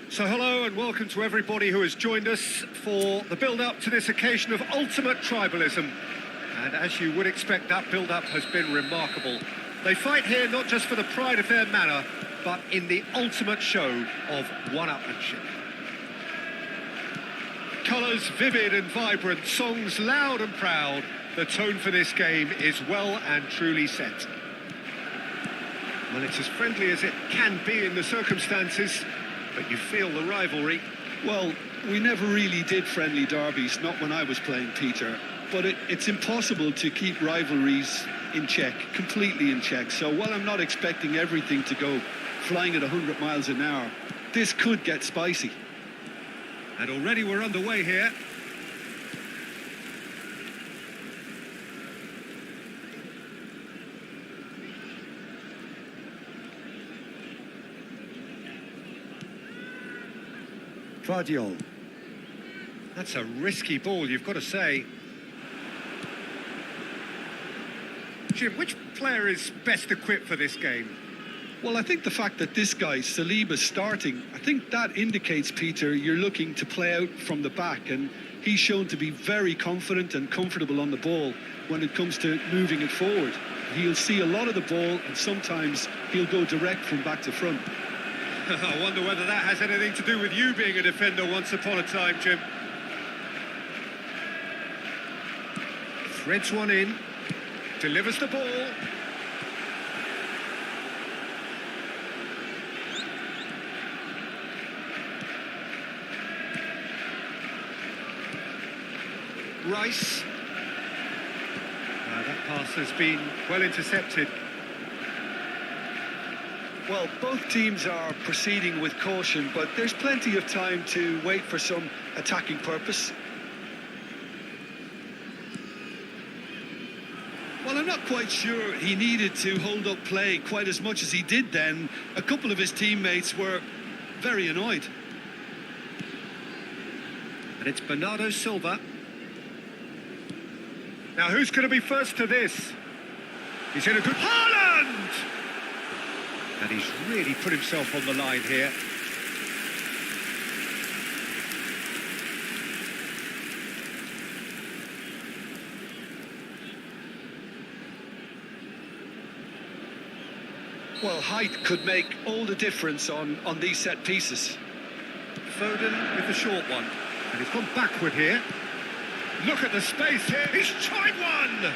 So hello and welcome to everybody who has joined us for the build-up to this occasion of ultimate tribalism. And as you would expect, that build-up has been remarkable. They fight here not just for the pride of their manor, but in the ultimate show of one-upmanship. Colours vivid and vibrant, songs loud and proud. The tone for this game is well and truly set. Well, it's as friendly as it can be in the circumstances, but you feel the rivalry. Well, we never really did friendly derbies, not when I was playing, Peter. But it's impossible to keep rivalries in check, completely in check. So while I'm not expecting everything to go flying at 100 miles an hour, this could get spicy. And already we're underway here. Vardiol. That's a risky ball, you've got to say. Jim, which player is best equipped for this game? Well, I think the fact that this guy, Saliba's starting, I think that indicates, Peter, you're looking to play out from the back, and he's shown to be very confident and comfortable on the ball when it comes to moving it forward. He'll see a lot of the ball, and sometimes he'll go direct from back to front. I wonder whether that has anything to do with you being a defender once upon a time, Jim. Threads one in, delivers the ball. Rice. That pass has been well intercepted. Well, both teams are proceeding with caution, but there's plenty of time to wait for some attacking purpose. Well, I'm not quite sure he needed to hold up play quite as much as he did then. A couple of his teammates were very annoyed. And it's Bernardo Silva. Now, who's going to be first to this? He's in a good... Haaland! And he's really put himself on the line here. Well, height could make all the difference on these set pieces. Foden with the short one. And he's gone backward here. Look at the space here. He's tried one!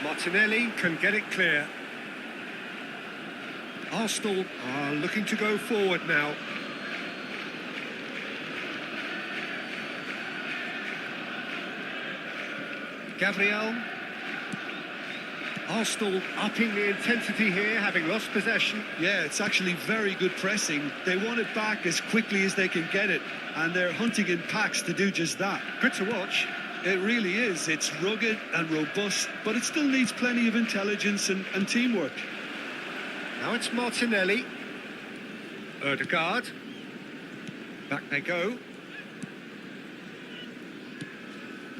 Martinelli can get it clear. Arsenal are looking to go forward now. Gabriel. Arsenal upping the intensity here, having lost possession. Yeah, it's actually very good pressing. They want it back as quickly as they can get it, and they're hunting in packs to do just that. Good to watch. It really is. It's rugged and robust, but it still needs plenty of intelligence and teamwork. Now it's Martinelli. Ødegaard. Back they go.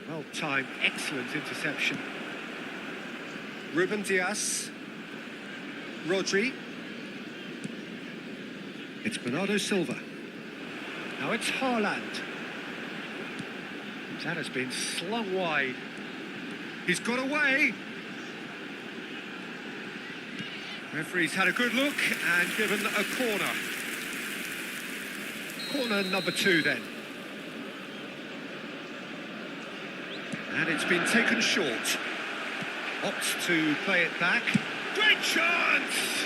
Well timed, excellent interception. Ruben Dias. Rodri. It's Bernardo Silva. Now it's Haaland. That has been slung wide. He's got away. Referee's had a good look and given a corner. Corner number 2 then. And it's been taken short. Opts to play it back. Great chance!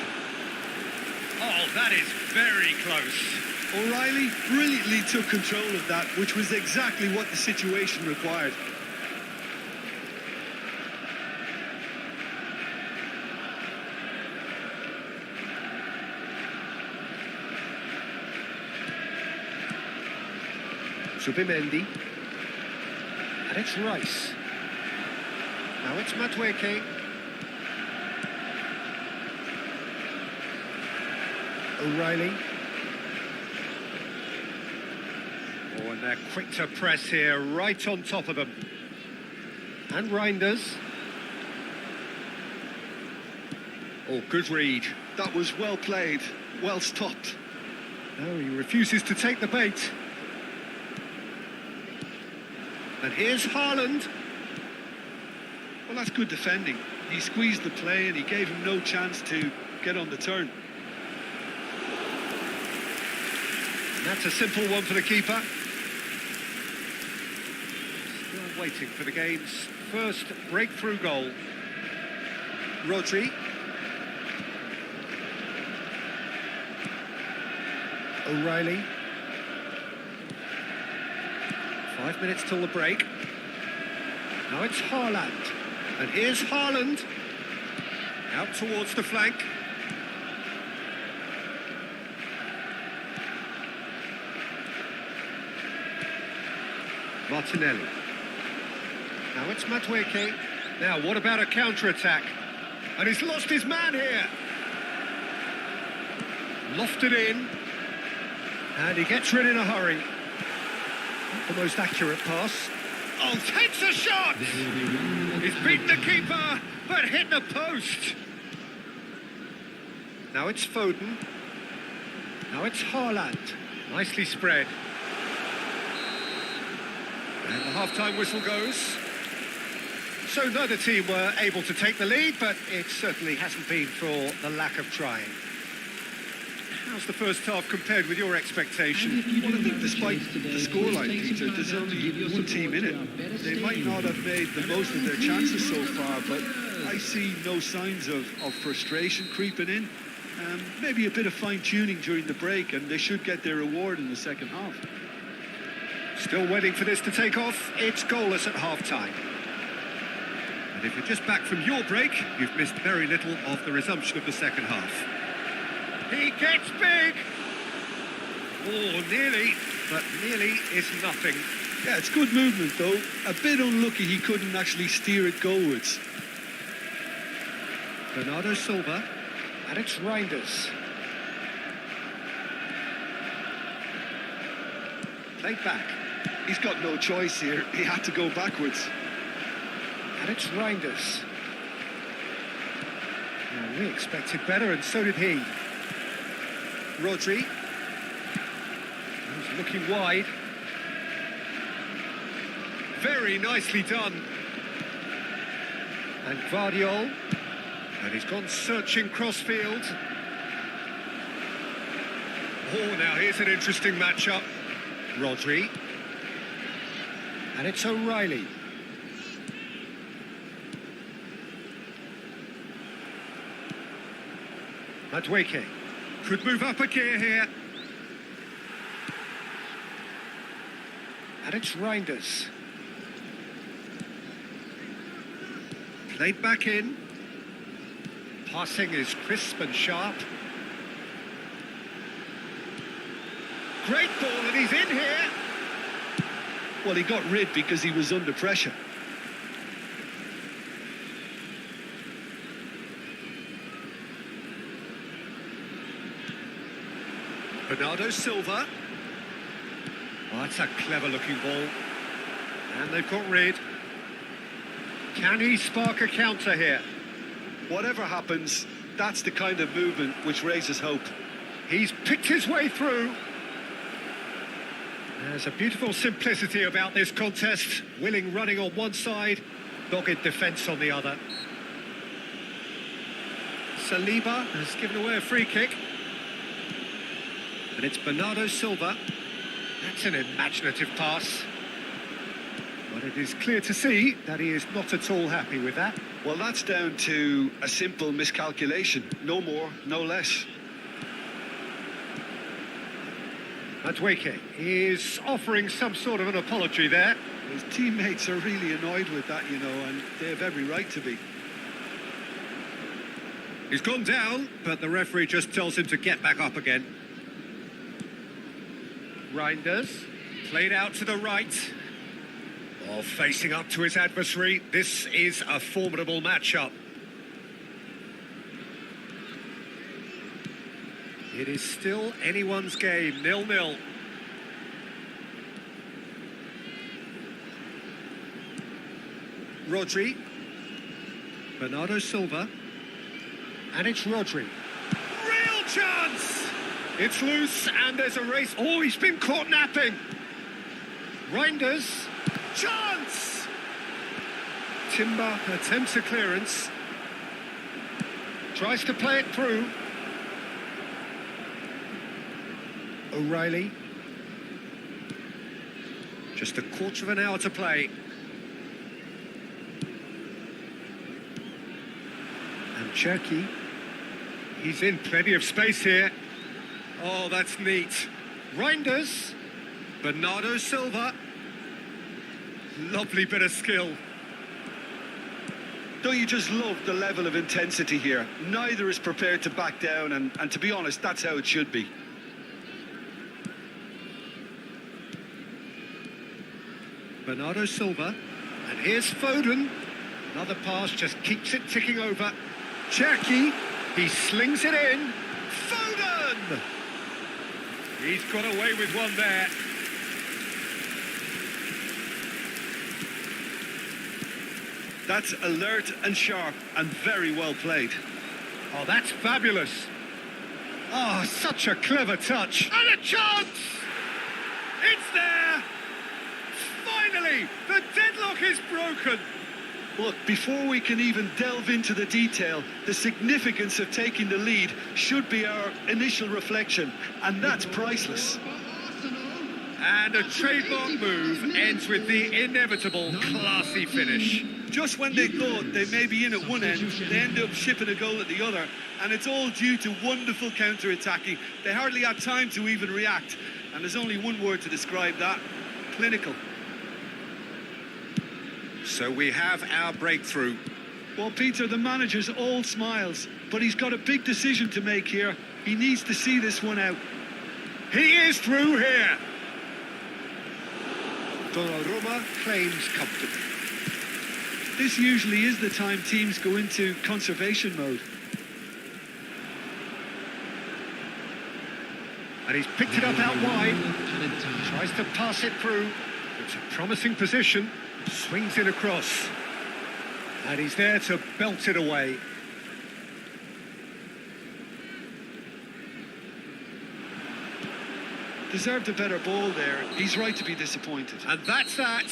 Oh, that is very close. O'Reilly brilliantly took control of that, which was exactly what the situation required. Zubimendi. And it's Rice. Now it's Madueke. O'Reilly. Oh, and they're quick to press here, right on top of them. And Reinders. Oh, good read. That was well played, well stopped. No, he refuses to take the bait. And here's Haaland. Well, that's good defending. He squeezed the play and he gave him no chance to get on the turn. And that's a simple one for the keeper. Still waiting for the game's first breakthrough goal. Rodri. O'Reilly. 5 minutes till the break. Now it's Haaland. And here's Haaland. Out towards the flank. Martinelli. Now it's Madueke. Now, what about a counter-attack? And he's lost his man here. Lofted in. And he gets rid in a hurry. Not the most accurate pass. Oh, takes a shot! He's beaten the keeper, but hit the post. Now it's Foden. Now it's Haaland. Nicely spread. And the half-time whistle goes. So neither team were able to take the lead, but it certainly hasn't been for the lack of trying. How's the first half compared with your expectation? Well, I think despite the scoreline, Peter, there's only one team in it. They might not have made the most of their chances so far, but I see no signs of frustration creeping in. Maybe a bit of fine-tuning during the break, and they should get their reward in the second half. Still waiting for this to take off. It's goalless at half-time. And if you're just back from your break, you've missed very little of the resumption of the second half. He gets big! Oh, nearly, but nearly is nothing. Yeah, it's good movement, though. A bit unlucky he couldn't actually steer it goalwards. Bernardo Silva, and it's Reinders. Played back. He's got no choice here. He had to go backwards. And it's Reinders. Well, we expected better, and so did he. Rodri. He's looking wide. Very nicely done. And Guardiol. And he's gone searching crossfield. Oh, now here's an interesting matchup. Rodri. And it's O'Reilly. Madueke could move up a gear here. And it's Reinders. Played back in. Passing is crisp and sharp. Great ball, and he's in here. Well, he got rid because he was under pressure. Bernardo Silva. Oh, that's a clever-looking ball. And they've got rid. Can he spark a counter here? Whatever happens, that's the kind of movement which raises hope. He's picked his way through. There's a beautiful simplicity about this contest. Willing running on one side, dogged defence on the other. Saliba has given away a free kick. And it's Bernardo Silva. That's an imaginative pass. But it is clear to see that he is not at all happy with that. Well, that's down to a simple miscalculation. No more, no less. Madueke is offering some sort of an apology there. His teammates are really annoyed with that, you know, and they have every right to be. He's gone down, but the referee just tells him to get back up again. Reinders, played out to the right. Oh, facing up to his adversary. This is a formidable matchup. It is still anyone's game, 0-0. Rodri. Bernardo Silva. And it's Rodri. Real chance! It's loose and there's a race. Oh, he's been caught napping. Reinders. Chance! Timber attempts a clearance. Tries to play it through. O'Reilly. Just a quarter of an hour to play. And Cherky. He's in plenty of space here. Oh, that's neat. Reinders. Bernardo Silva. Lovely bit of skill. Don't you just love the level of intensity here? Neither is prepared to back down, and to be honest, that's how it should be. Bernardo Silva. And here's Foden. Another pass, just keeps it ticking over. Cherky. He slings it in. Foden! He's got away with one there. That's alert and sharp and very well played. Oh, that's fabulous. Oh, such a clever touch. And a chance! It's there! Finally, the deadlock is broken. Look, before we can even delve into the detail, the significance of taking the lead should be our initial reflection, and that's priceless. And a trademark move ends with the inevitable classy finish. Just when they thought they may be in at one end, they end up shipping a goal at the other, and it's all due to wonderful counter-attacking. They hardly had time to even react, and there's only one word to describe that: clinical. So we have our breakthrough. Well, Peter, the manager's all smiles, but he's got a big decision to make here. He needs to see this one out. He is through here. Donnarumma claims comfortably. This usually is the time teams go into conservation mode. And he's picked it up out wide. Added time. Tries to pass it through. It's a promising position. Swings it across. And he's there to belt it away. Deserved a better ball there. He's right to be disappointed. And that's that.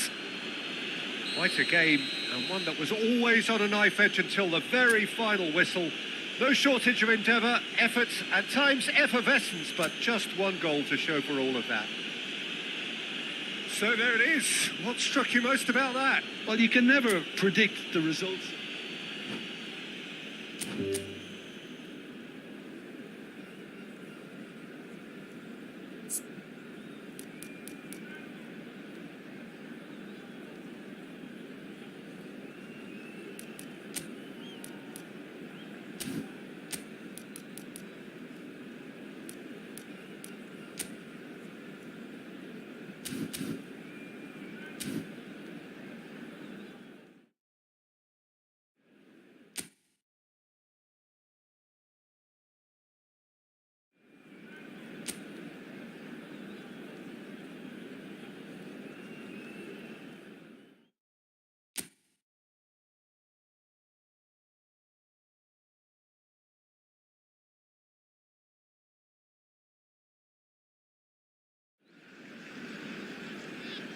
Quite a game, and one that was always on a knife edge until the very final whistle. No shortage of endeavour, effort, at times effervescence, but just one goal to show for all of that. So there it is. What struck you most about that? Well, you can never predict the results.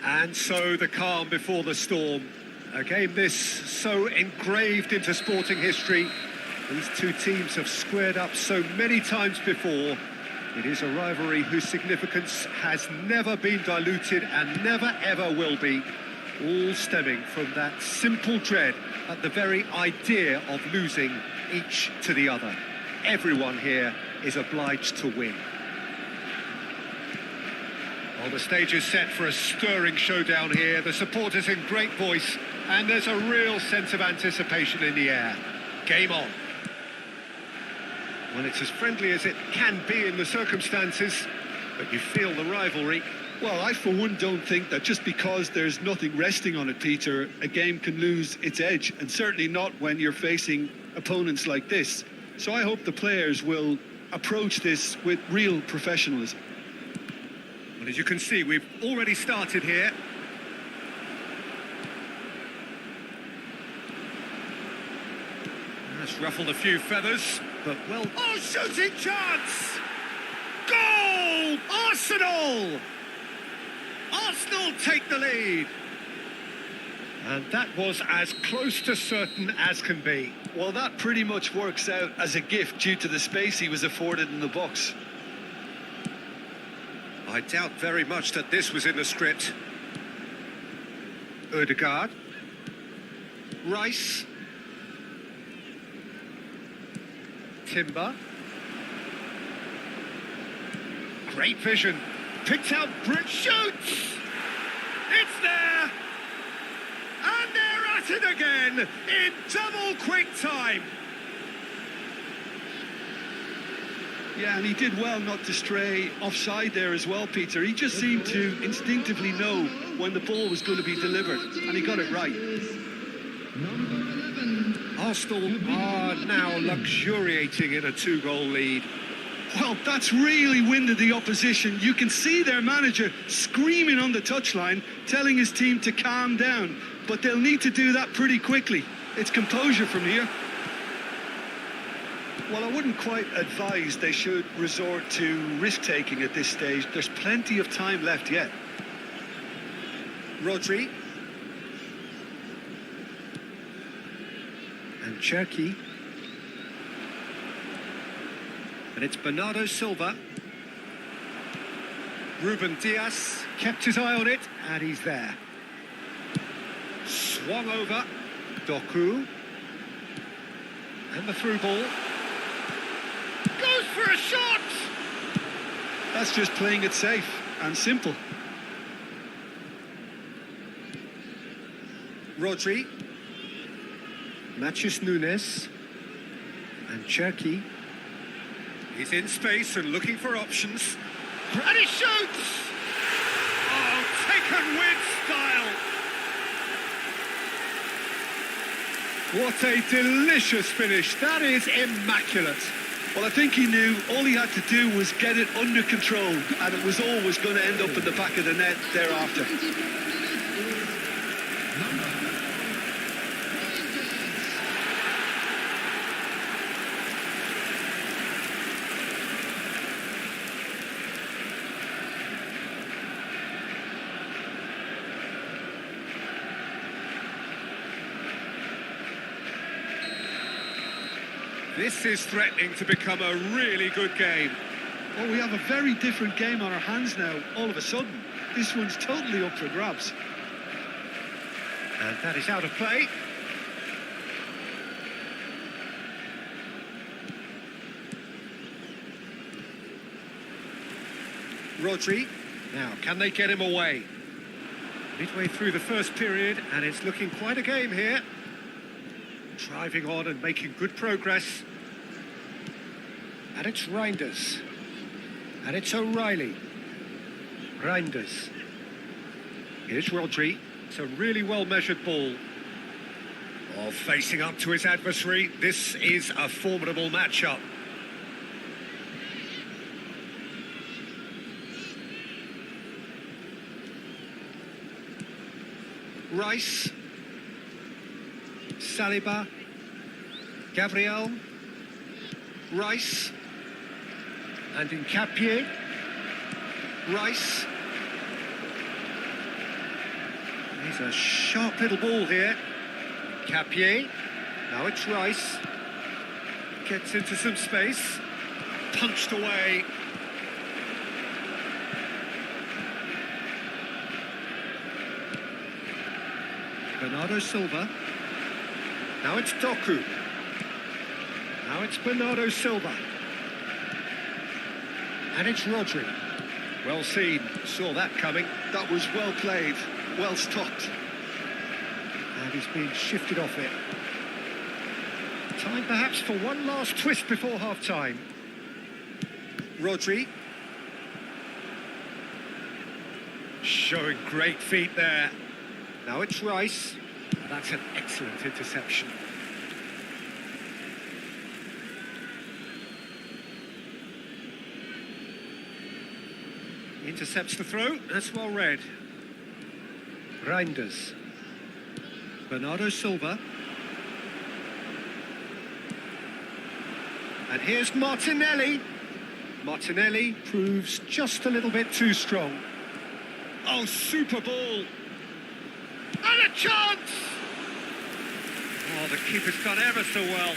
And so the calm before the storm. A game this so engraved into sporting history. These two teams have squared up so many times before. It is a rivalry whose significance has never been diluted and never ever will be. All stemming from that simple dread at the very idea of losing each to the other. Everyone here is obliged to win. Well, the stage is set for a stirring showdown here. The supporters in great voice, and there's a real sense of anticipation in the air. Game on. Well, it's as friendly as it can be in the circumstances, but you feel the rivalry. Well, I for one don't think that just because there's nothing resting on it, Peter, a game can lose its edge, and certainly not when you're facing opponents like this. So I hope the players will approach this with real professionalism. Well, as you can see, we've already started here. That's ruffled a few feathers, but well... Oh, shooting chance! Goal! Arsenal! Arsenal take the lead. And that was as close to certain as can be. Well, that pretty much works out as a gift due to the space he was afforded in the box. I doubt very much that this was in the script. Ødegaard. Rice. Timber. Great vision. Picked out Brick. Shoots! It's there! And they're at it again in double quick time. Yeah, and he did well not to stray offside there as well, Peter. He just seemed to instinctively know when the ball was going to be delivered, and he got it right. Arsenal are now luxuriating in a two-goal lead. Well, that's really winded the opposition. You can see their manager screaming on the touchline, telling his team to calm down. But they'll need to do that pretty quickly. It's composure from here. Well, I wouldn't quite advise they should resort to risk-taking at this stage. There's plenty of time left yet. Rodri. And Cherki. And it's Bernardo Silva. Ruben Diaz kept his eye on it, and he's there. Swung over. Doku. And the through ball. Goes for a shot! That's just playing it safe and simple. Rodri. Matthews Nunes. And Cherki. He's in space and looking for options. And he shoots! Oh, taken with style! What a delicious finish. That is immaculate. Well, I think he knew all he had to do was get it under control, and it was always going to end up in the back of the net thereafter. This is threatening to become a really good game. Well, we have a very different game on our hands now, all of a sudden. This one's totally up for grabs. And that is out of play. Rodri. Now, can they get him away? Midway through the first period, and it's looking quite a game here. Driving on and making good progress. And it's Reinders. And it's O'Reilly. Reinders. Here's Rodri. It's a really well-measured ball. Oh, facing up to his adversary. This is a formidable matchup. Rice. Saliba. Gabriel. Rice. And Nkapie. Rice. He's a sharp little ball here. Nkapie. Now it's Rice. Gets into some space. Punched away. Bernardo Silva. Now it's Doku. Now it's Bernardo Silva. And it's Rodri. Well seen. Saw that coming. That was well played, well stopped. And he's been shifted off it. Time perhaps for one last twist before half-time. Rodri. Showing great feet there. Now it's Rice. That's an excellent interception. Intercepts the throw. That's well read. Reinders. Bernardo Silva. And here's Martinelli. Martinelli proves just a little bit too strong. Oh, super ball. And a chance! Oh, the keeper's done ever so well.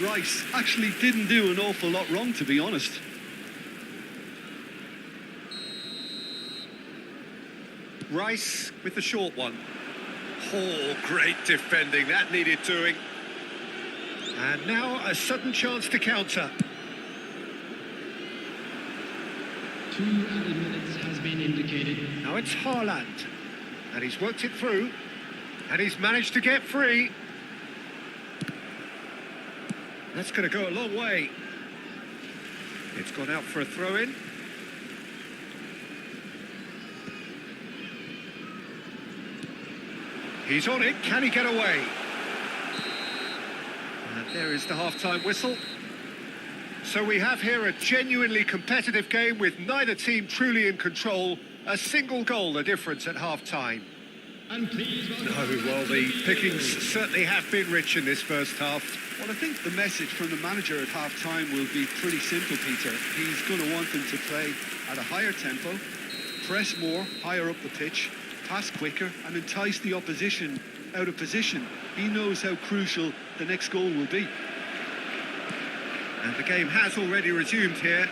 Rice actually didn't do an awful lot wrong, to be honest. Rice with the short one. Oh, great defending. That needed doing. And now a sudden chance to counter. 2 added minutes has been indicated. Now it's Haaland. And he's worked it through. And he's managed to get free. That's going to go a long way. It's gone out for a throw-in. He's on it. Can he get away? And there is the half-time whistle. So we have here a genuinely competitive game with neither team truly in control. A single goal the difference at half-time. And please welcome No, well, the pickings certainly have been rich in this first half. Well, I think the message from the manager at half-time will be pretty simple, Peter. He's going to want them to play at a higher tempo, press more, higher up the pitch, pass quicker, and entice the opposition out of position. He knows how crucial the next goal will be. And the game has already resumed here.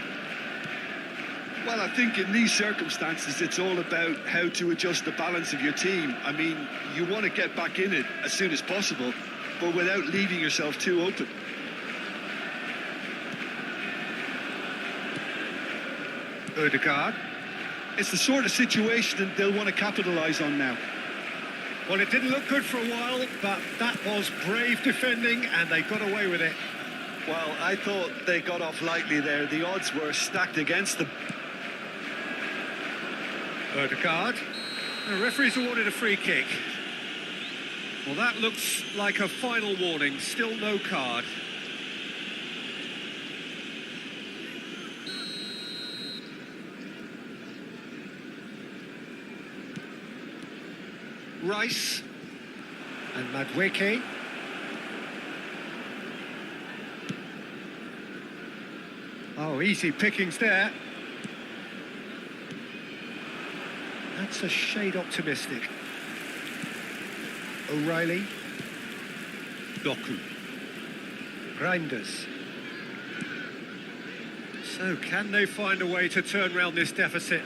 Well, I think in these circumstances, it's all about how to adjust the balance of your team. I mean, you want to get back in it as soon as possible, but without leaving yourself too open. Ødegaard. It's the sort of situation that they'll want to capitalise on now. Well, it didn't look good for a while, but that was brave defending, and they got away with it. Well, I thought they got off lightly there. The odds were stacked against them. Ødegaard. The referee's awarded a free kick. Well, that looks like a final warning. Still no card. Rice and Madueke. Oh, easy pickings there. That's a shade optimistic. O'Reilly. Doku. Reinders. So can they find a way to turn around this deficit?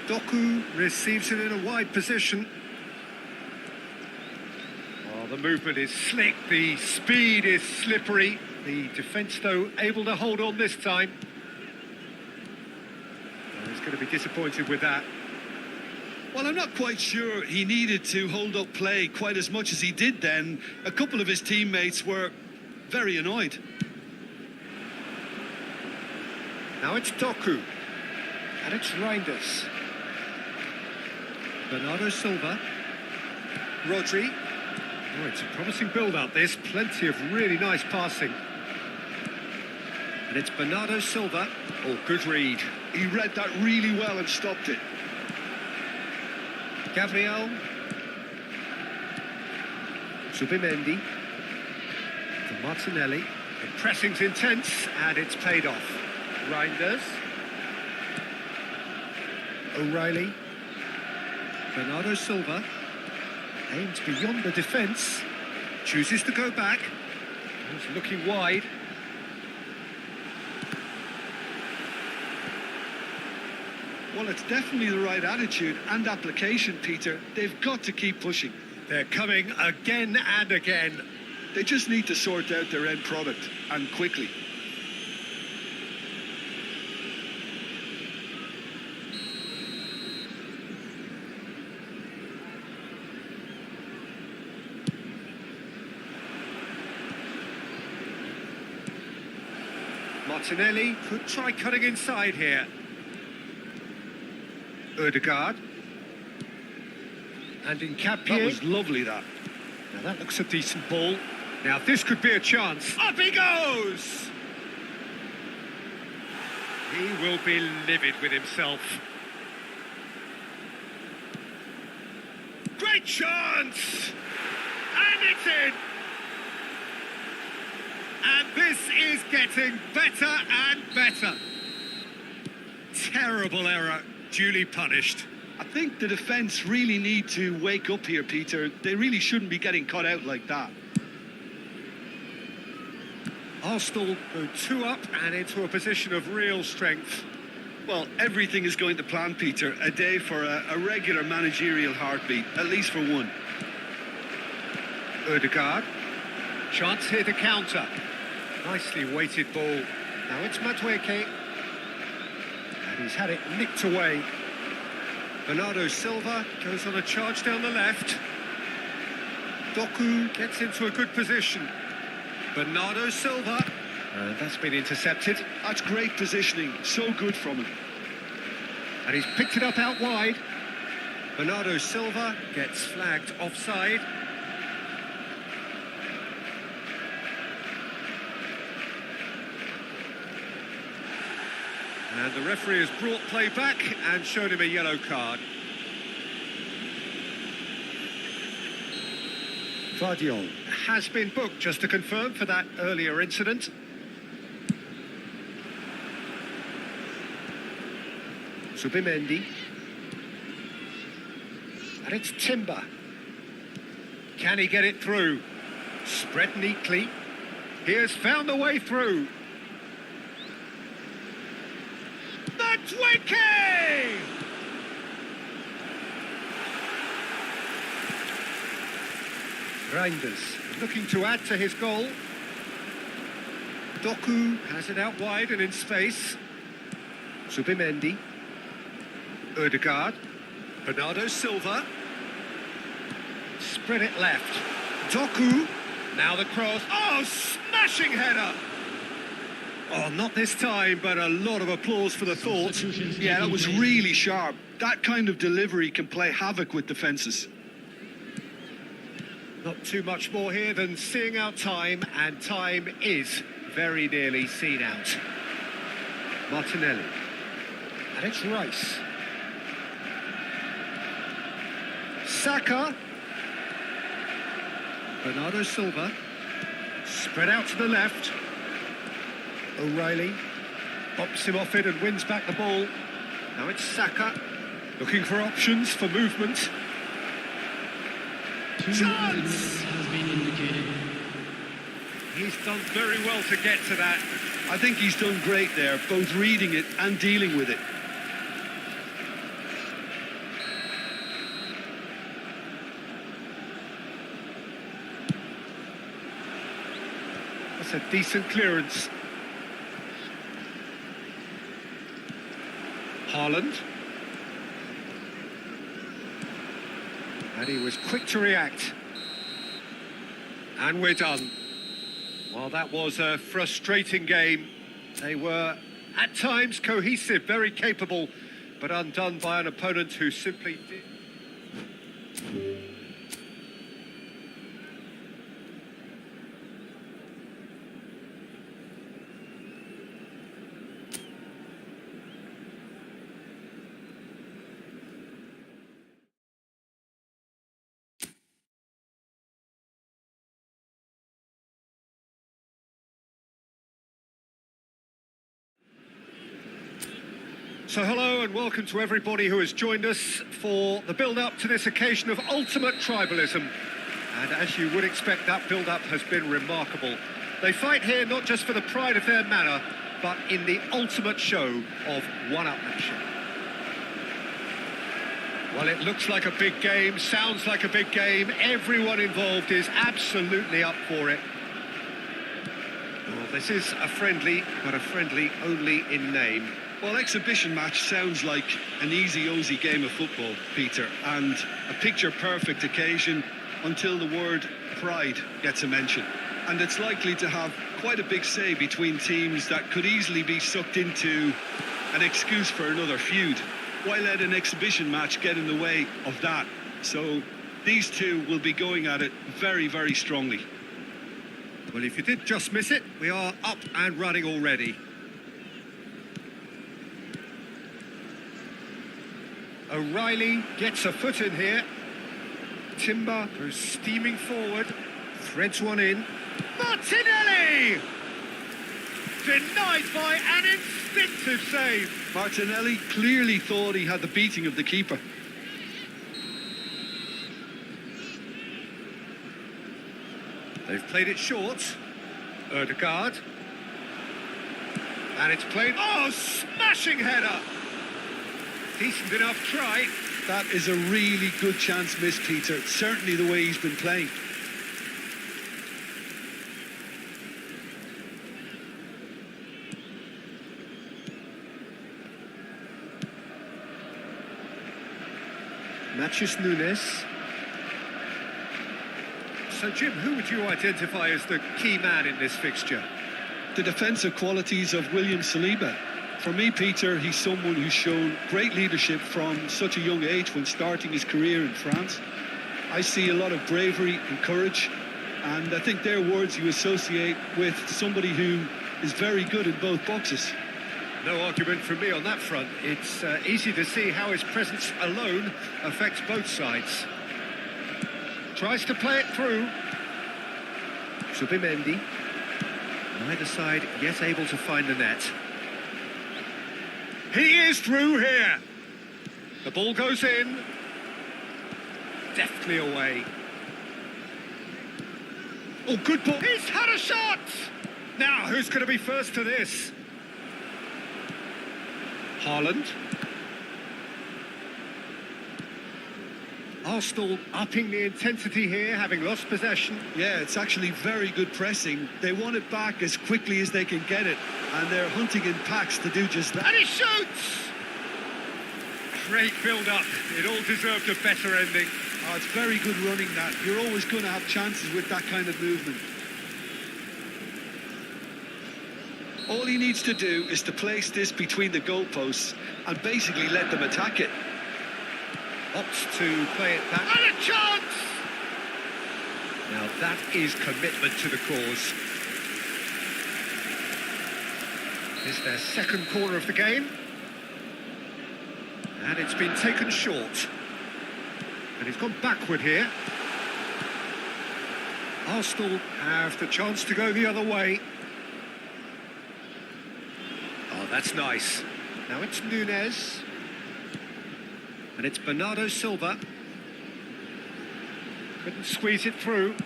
Doku receives it in a wide position. Oh, the movement is slick, the speed is slippery. The defence, though, able to hold on this time. Oh, he's going to be disappointed with that. Well, I'm not quite sure he needed to hold up play quite as much as he did then. A couple of his teammates were very annoyed. Now it's Doku. And it's Reinders. Bernardo Silva. Rodri. Oh, it's a promising build-up, this. Plenty of really nice passing. And it's Bernardo Silva. Oh, good read. He read that really well and stopped it. Gabriel. Zubimendi. To Martinelli. The pressing's intense, and it's paid off. Reinders. O'Reilly. Bernardo Silva. Aims beyond the defence. Chooses to go back. He's looking wide. Well, it's definitely the right attitude and application, Peter. They've got to keep pushing. They're coming again and again. They just need to sort out their end product, and quickly. Martinelli could try cutting inside here. Ødegaard. And Nkapie. That was lovely, that. Now that looks a decent ball. Now this could be a chance. Up he goes! He will be livid with himself. Great chance! And it's in! And this is getting better and better. Terrible error, duly punished. I think the defence really need to wake up here, Peter. They really shouldn't be getting caught out like that. Arsenal go 2 up and into a position of real strength. Well, everything is going to plan, Peter. A day for a regular managerial heartbeat, at least for one. Ødegaard. Chance here to counter. Nicely weighted ball. Now it's Madueke. And he's had it nicked away. Bernardo Silva goes on a charge down the left. Doku gets into a good position. Bernardo Silva. And that's been intercepted. That's great positioning. So good from him. And he's picked it up out wide. Bernardo Silva gets flagged offside. And the referee has brought play back and shown him a yellow card. Vardiol has been booked, just to confirm, for that earlier incident. Subimendi. And it's Timber. Can he get it through? Spread neatly. He has found the way through. The 20! Reinders looking to add to his goal. Doku has it out wide and in space. Subimendi. Ødegaard. Bernardo Silva. Spread it left. Doku. Now the cross. Oh, smashing header! Oh, not this time, but a lot of applause for the thought. Yeah, that was really sharp. That kind of delivery can play havoc with defences. Not too much more here than seeing out time, and time is very nearly seen out. Martinelli. And it's Rice. Saka. Bernardo Silva. Spread out to the left. O'Reilly bops him off it and wins back the ball. Now it's Saka, looking for options for movement. Chance! Has been indicated. He's done very well to get to that. I think he's done great there, both reading it and dealing with it. That's a decent clearance. Haaland. And he was quick to react. And we're done. Well, that was a frustrating game. They were, at times, cohesive, very capable, but undone by an opponent who simply did. So hello and welcome to everybody who has joined us for the build-up to this occasion of ultimate tribalism. And as you would expect, that build-up has been remarkable. They fight here not just for the pride of their manor, but in the ultimate show of one-upmanship. Well, it looks like a big game, sounds like a big game. Everyone involved is absolutely up for it. Well, this is a friendly, but a friendly only in name. Well, exhibition match sounds like an easy-ozy game of football, Peter, and a picture-perfect occasion until the word pride gets a mention. And it's likely to have quite a big say between teams that could easily be sucked into an excuse for another feud. Why let an exhibition match get in the way of that? So these two will be going at it very, very strongly. Well, if you did just miss it, we are up and running already. O'Reilly gets a foot in here. Timber goes steaming forward, threads one in. Martinelli! Denied by an instinctive save. Martinelli clearly thought he had the beating of the keeper. They've played it short. Ødegaard. And it's played... Oh, smashing header! Decent enough try. That is a really good chance missed, Peter. Certainly the way he's been playing. Matheus Nunes. So, Jim, who would you identify as the key man in this fixture? The defensive qualities of William Saliba. For me, Peter, he's someone who's shown great leadership from such a young age when starting his career in France. I see a lot of bravery and courage, and I think they're words you associate with somebody who is very good in both boxes. No argument from me on that front. It's easy to see how his presence alone affects both sides. Tries to play it through. Subimendi. Neither side yet able to find the net. He is through here. The ball goes in. Deftly away. Oh, good ball. He's had a shot! Now, who's going to be first to this? Haaland. Arsenal upping the intensity here, having lost possession. Yeah, it's actually very good pressing. They want it back as quickly as they can get it, and they're hunting in packs to do just that. And he shoots! Great build-up. It all deserved a better ending. Oh, it's very good running, that. You're always going to have chances with that kind of movement. All he needs to do is to place this between the goalposts and basically let them attack it. Opts to play it back. And a chance! Now that is commitment to the cause. It's their second corner of the game. And it's been taken short. And he's gone backward here. Arsenal have the chance to go the other way. Oh, that's nice. Now it's Nunez. And it's Bernardo Silva. Couldn't squeeze it through.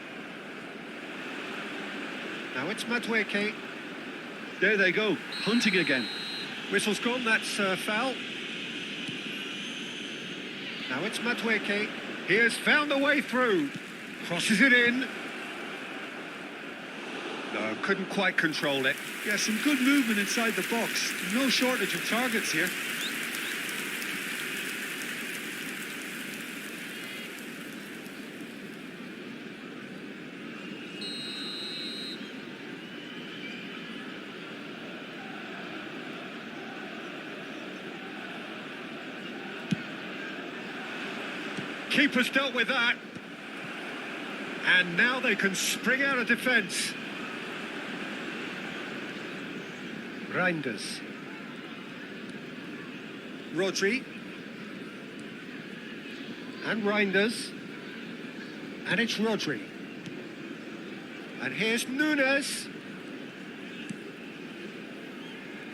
Now it's Madueke. There they go, hunting again. Whistle's gone, that's foul. Now it's Madueke. He has found a way through. Crosses it in. No, couldn't quite control it. Yeah, some good movement inside the box. No shortage of targets here. Keeper's dealt with that. And now they can spring out of defence. Reinders. Rodri. And Reinders. And it's Rodri. And here's Nunez.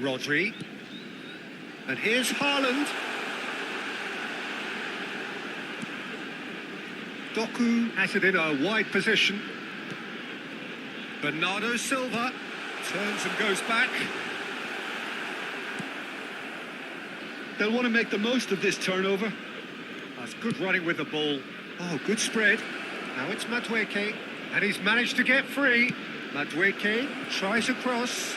Rodri. And here's Haaland. Doku has it in a wide position. Bernardo Silva turns and goes back. They'll want to make the most of this turnover. That's good running with the ball. Oh, good spread. Now it's Madueke, and he's managed to get free. Madueke tries a cross.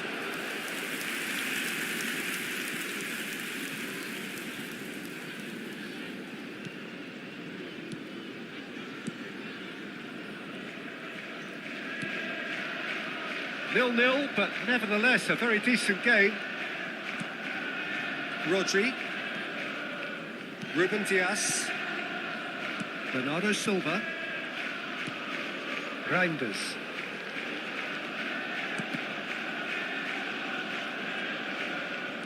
Nil-nil, but nevertheless a very decent game. Rodri. Ruben Dias. Bernardo Silva. Reinders.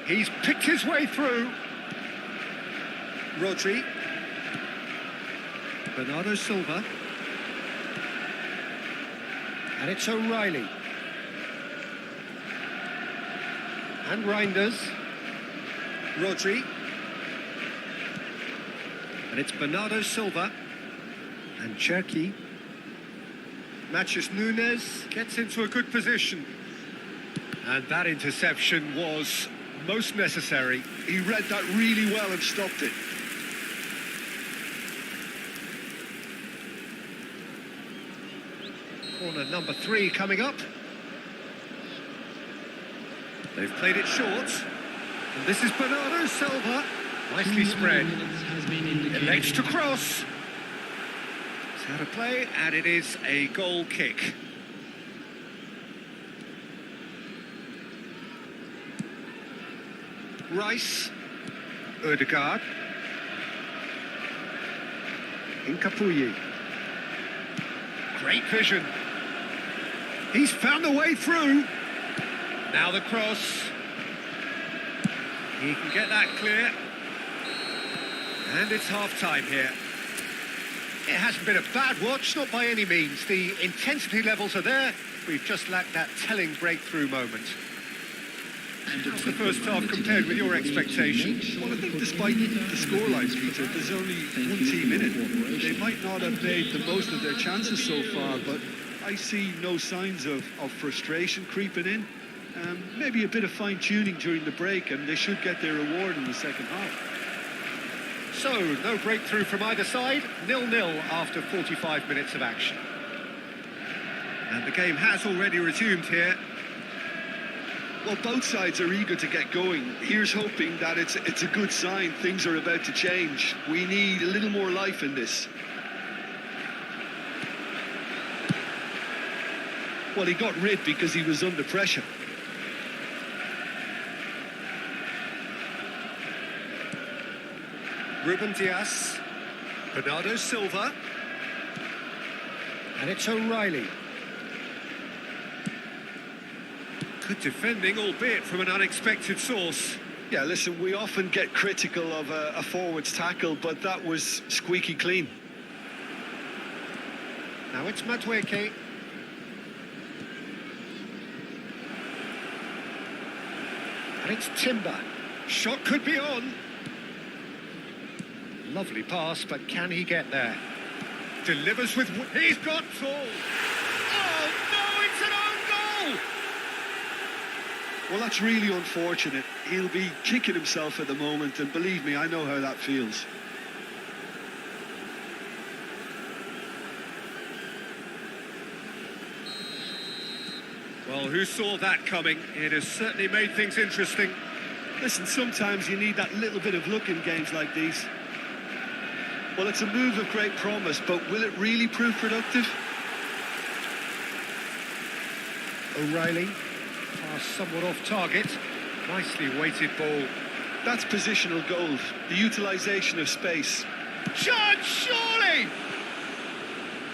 He's picked his way through. Rodri. Bernardo Silva. And it's O'Reilly. And Reinders. Rodri. And it's Bernardo Silva. And Cherki. Matches Nunez. Gets into a good position. And that interception was most necessary. He read that really well and stopped it. Corner number 3 coming up. They've played it short. And this is Bernardo Silva. Nicely spread. Elects to cross. It's how to play, and it is a goal kick. Rice. Ødegaard. Incapuyi. Great vision. He's found a way through. Now the cross. He can get that clear. And it's half-time here. It hasn't been a bad watch, not by any means. The intensity levels are there. We've just lacked that telling breakthrough moment. How's the first half compared with your expectations? Well, I think despite the scoreline, Peter, there's only one team in it. They might not have made the most of their chances so far, but I see no signs of frustration creeping in. Maybe a bit of fine-tuning during the break, and they should get their reward in the second half. So, no breakthrough from either side. 0-0 after 45 minutes of action. And the game has already resumed here. Well, both sides are eager to get going. Here's hoping that it's a good sign. Things are about to change. We need a little more life in this. Well, he got rid because he was under pressure. Ruben Dias, Bernardo Silva, and it's O'Reilly. Good defending, albeit from an unexpected source. Yeah, listen, we often get critical of a forward's tackle, but that was squeaky clean. Now it's Madueke. And it's Timber. Shot could be on. Lovely pass, but can he get there? Delivers with... He's got tall. Oh, no, it's an own goal! Well, that's really unfortunate. He'll be kicking himself at the moment, and believe me, I know how that feels. Well, who saw that coming? It has certainly made things interesting. Listen, sometimes you need that little bit of luck in games like these. Well, it's a move of great promise, but will it really prove productive? O'Reilly, pass somewhat off target. Nicely weighted ball. That's positional gold, the utilisation of space. Shot, surely!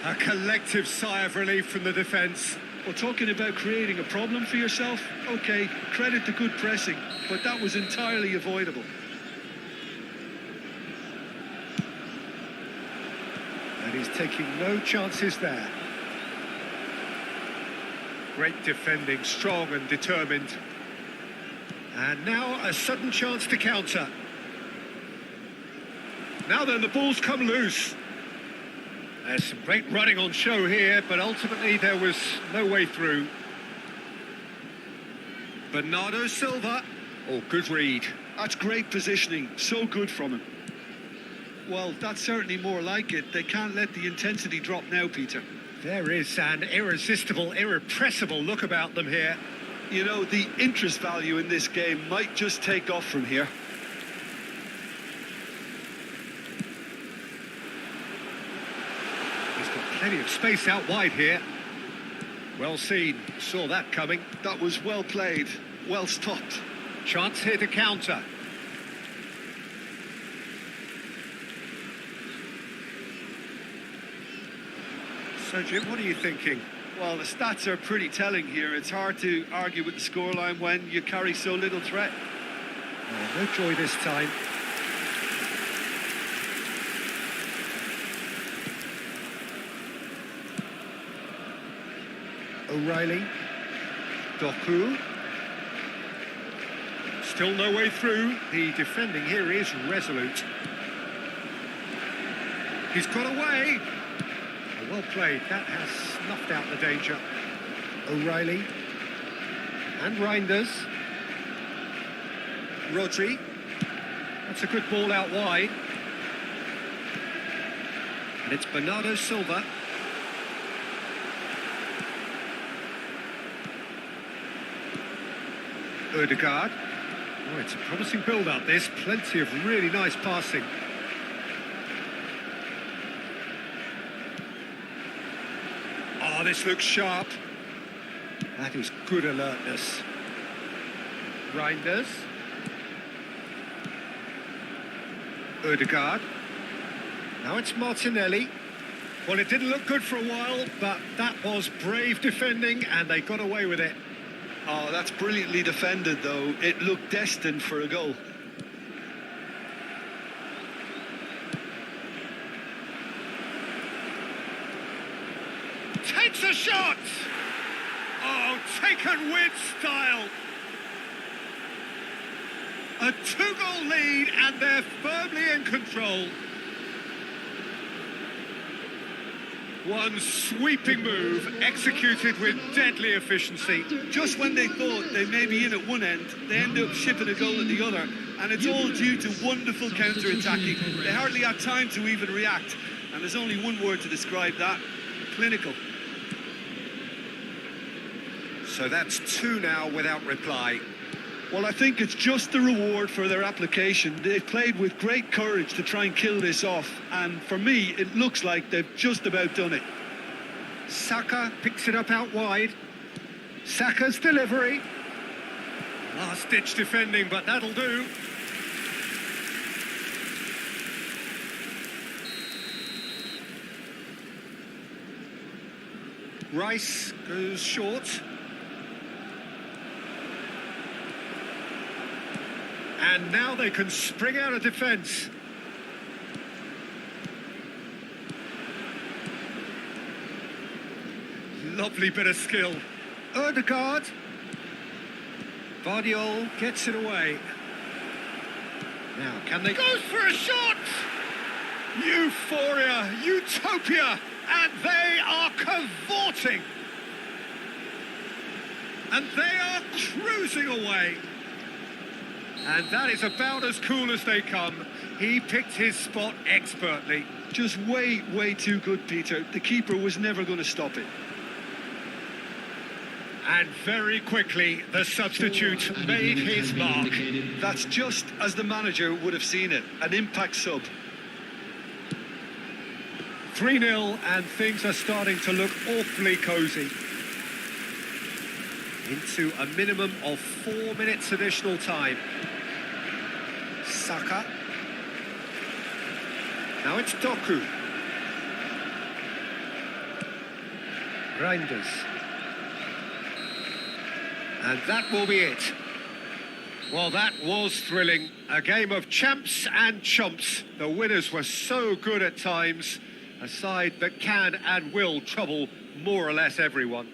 A collective sigh of relief from the defence. Well, talking about creating a problem for yourself, OK, credit to good pressing, but that was entirely avoidable. And he's taking no chances there. Great defending, strong and determined. And now a sudden chance to counter. Now then, the ball's come loose. There's some great running on show here, but ultimately there was no way through. Bernardo Silva. Oh, good read. That's great positioning, so good from him. Well, that's certainly more like it. They can't let the intensity drop now, Peter. There is an irresistible, irrepressible look about them here. You know, the interest value in this game might just take off from here. He's got plenty of space out wide here. Well seen, saw that coming. That was well played, well stopped. Chance here to counter. So, Jim, what are you thinking? Well, the stats are pretty telling here. It's hard to argue with the scoreline when you carry so little threat. Oh, no joy this time. O'Reilly. Doku. Still no way through. The defending here is resolute. He's got away. Well played. That has snuffed out the danger. O'Reilly. And Reinders. Rodri. That's a good ball out wide. And it's Bernardo Silva. Ødegaard. Oh, it's a promising build-up, this. Plenty of really nice passing. Oh, this looks sharp. That is good alertness. Reinders. Ødegaard. Now it's Martinelli. Well, it didn't look good for a while, but that was brave defending, and they got away with it. Oh, that's brilliantly defended, though. It looked destined for a goal. looks a shot! Oh, taken with style. A 2-goal lead and they're firmly in control. One sweeping move executed with deadly efficiency. Just when they thought they may be in at one end, they end up shipping a goal at the other, and it's all due to wonderful counter-attacking. They hardly had time to even react, and there's only one word to describe that: clinical. So that's 2 now without reply. Well, I think it's just the reward for their application. They've played with great courage to try and kill this off, and for me, it looks like they've just about done it. Saka picks it up out wide. Saka's delivery. Last-ditch defending, but that'll do. Rice goes short. And now they can spring out of defence. Lovely bit of skill. Odegaard. Vardiol gets it away. Now, can they... Goes for a shot! Euphoria, utopia, and they are cavorting. And they are cruising away. And that is about as cool as they come. He picked his spot expertly. Just way, way too good, Peter. The keeper was never going to stop it. And very quickly, the substitute made his mark. That's just as the manager would have seen it, an impact sub. 3-0, and things are starting to look awfully cosy. Into a minimum of 4 minutes additional time. Saka. Now it's Doku. Reinders. And that will be it. Well, that was thrilling. A game of champs and chumps. The winners were so good at times. A side that can and will trouble more or less everyone.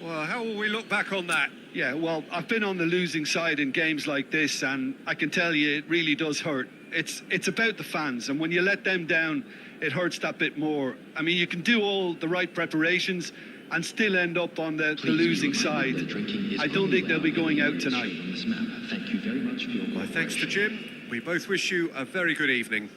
Well, how will we look back on that? Yeah, well, I've been on the losing side in games like this, and I can tell you it really does hurt. It's about the fans, and when you let them down, it hurts that bit more. I mean, you can do all the right preparations and still end up on the losing side. I don't think they'll be going out tonight. Thank you very much for your Well, thanks to Jim. We both wish you a very good evening.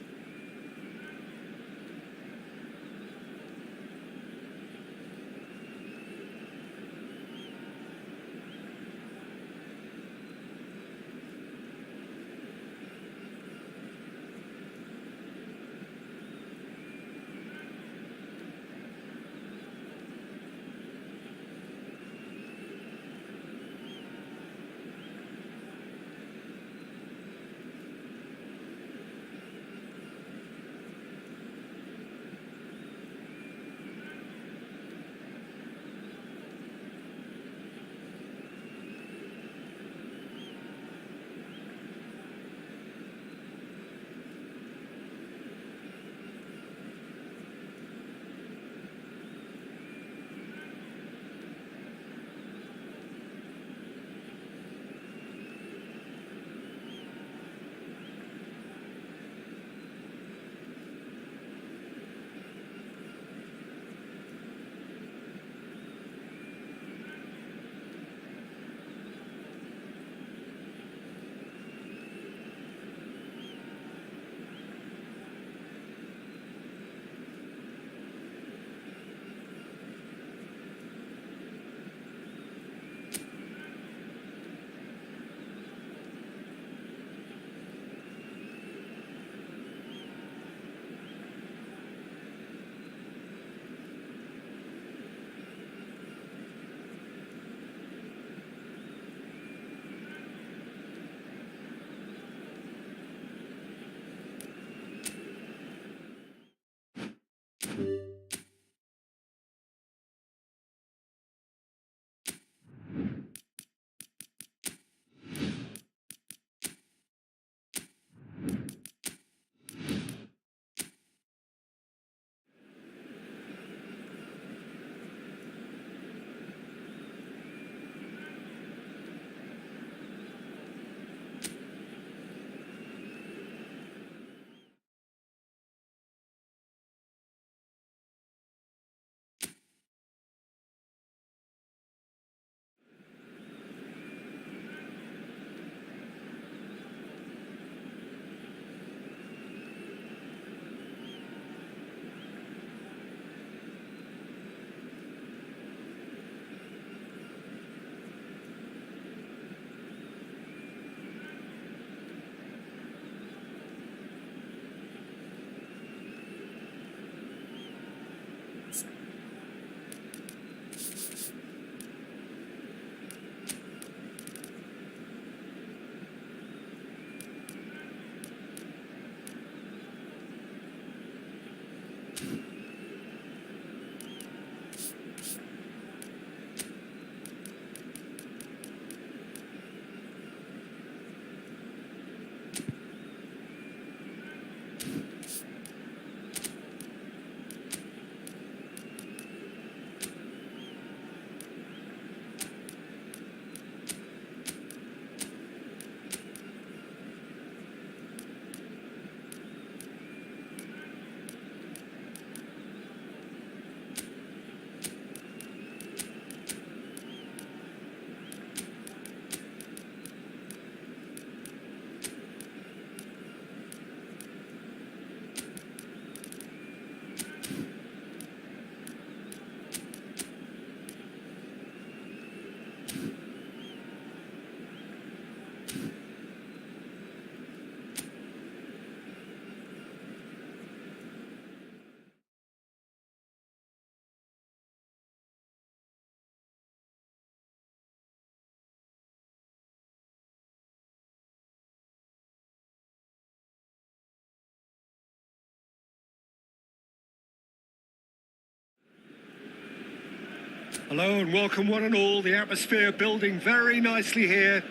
Hello and welcome one and all. The atmosphere building very nicely here.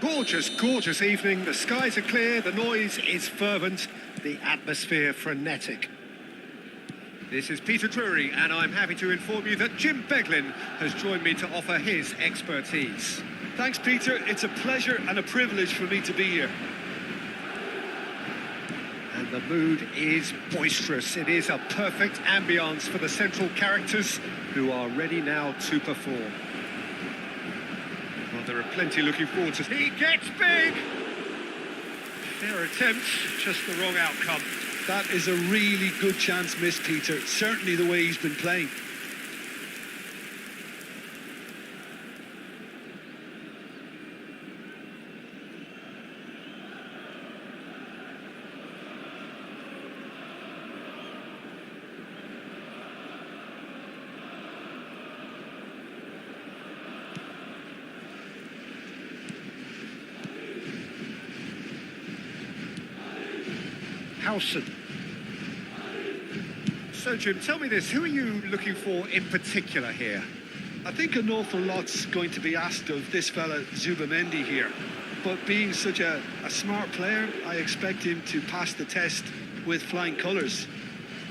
Gorgeous, gorgeous evening. The skies are clear, the noise is fervent, the atmosphere frenetic. This is Peter Drury, and I'm happy to inform you that Jim Beglin has joined me to offer his expertise. Thanks, Peter. It's a pleasure and a privilege for me to be here. And the mood is boisterous. It is a perfect ambience for the central characters who are ready now to perform. Well, there are plenty looking forward to... He gets big! Fair attempt, just the wrong outcome. That is a really good chance missed, Peter. Certainly the way he's been playing. Howson. So, Jim, tell me this, who are you looking for in particular here? I think an awful lot's going to be asked of this fella Zubamendi here. But being such a smart player, I expect him to pass the test with flying colours.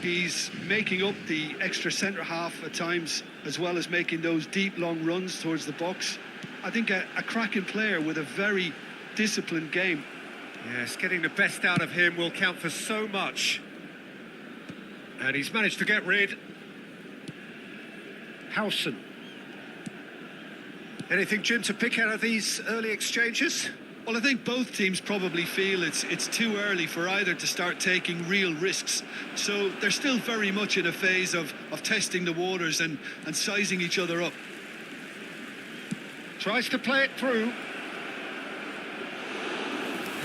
He's making up the extra centre-half at times, as well as making those deep, long runs towards the box. I think a cracking player with a very disciplined game. Yes, getting the best out of him will count for so much. And he's managed to get rid. Howson. Anything, Jim, to pick out of these early exchanges? Well, I think both teams probably feel it's too early for either to start taking real risks. So they're still very much in a phase of testing the waters and sizing each other up. Tries to play it through.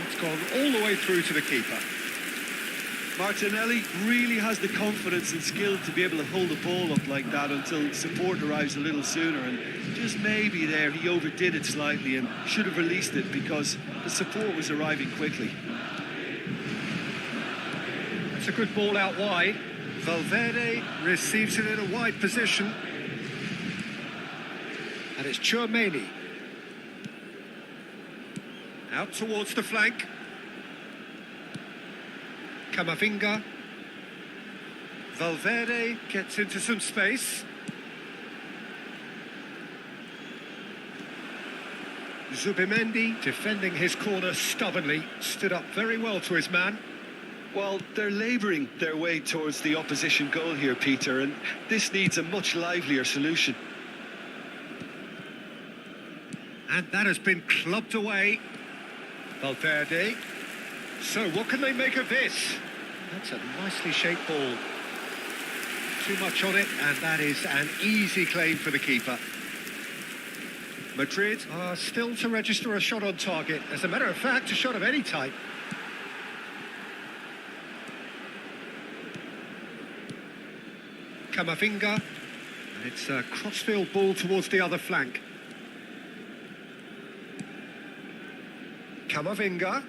It's gone all the way through to the keeper. Martinelli really has the confidence and skill to be able to hold the ball up like that until support arrives a little sooner, and just maybe there he overdid it slightly and should have released it because the support was arriving quickly. It's a good ball out wide. Valverde receives it in a wide position. And it's Tchouaméni. Out towards the flank. Camavinga. Valverde gets into some space. Zubimendi defending his corner stubbornly, stood up very well to his man. Well, they're labouring their way towards the opposition goal here, Peter, and this needs a much livelier solution. And that has been clubbed away. Valverde. So what can they make of this? That's a nicely shaped ball. Too much on it, and that is an easy claim for the keeper. Madrid are still to register a shot on target. As a matter of fact, a shot of any type. Camavinga. And it's a crossfield ball towards the other flank. Camavinga.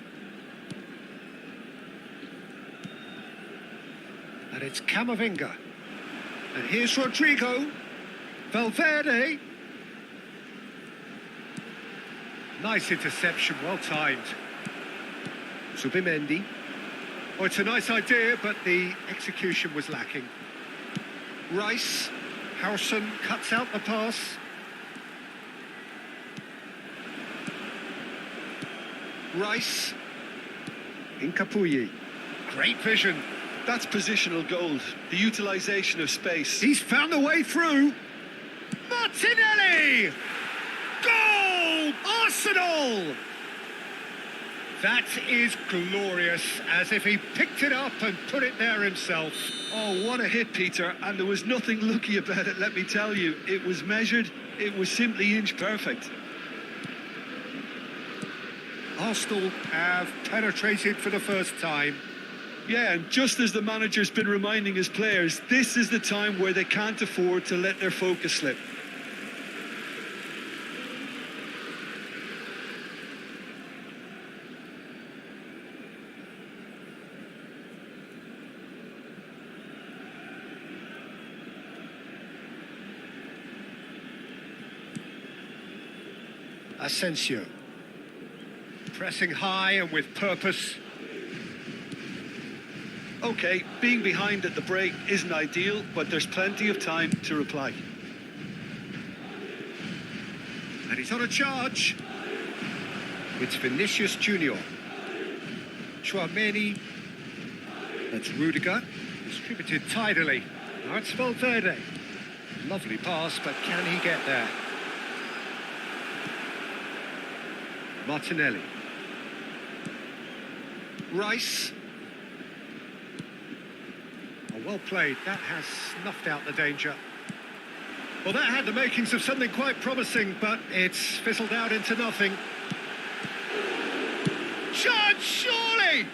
And it's Camavinga. And here's Rodrigo. Valverde. Nice interception, well timed. Zubimendi. Oh, it's a nice idea, but the execution was lacking. Rice. Howson cuts out the pass. Rice. Incapuyi. Great vision. That's positional gold, the utilisation of space. He's found a way through. Martinelli! Goal! Arsenal! That is glorious, as if he picked it up and put it there himself. Oh, what a hit, Peter, and there was nothing lucky about it, let me tell you. It was measured, it was simply inch perfect. Arsenal have penetrated for the first time. Yeah, and just as the manager's been reminding his players, this is the time where they can't afford to let their focus slip. Asensio. Pressing high and with purpose. Okay, being behind at the break isn't ideal, but there's plenty of time to reply. And he's on a charge. It's Vinicius Junior. Chouameni. That's Rudiger. Distributed tidily. Now it's Valverde. Lovely pass, but can he get there? Martinelli. Rice. Oh, well played. That has snuffed out the danger. Well, that had the makings of something quite promising, but it's fizzled out into nothing. Chance, surely!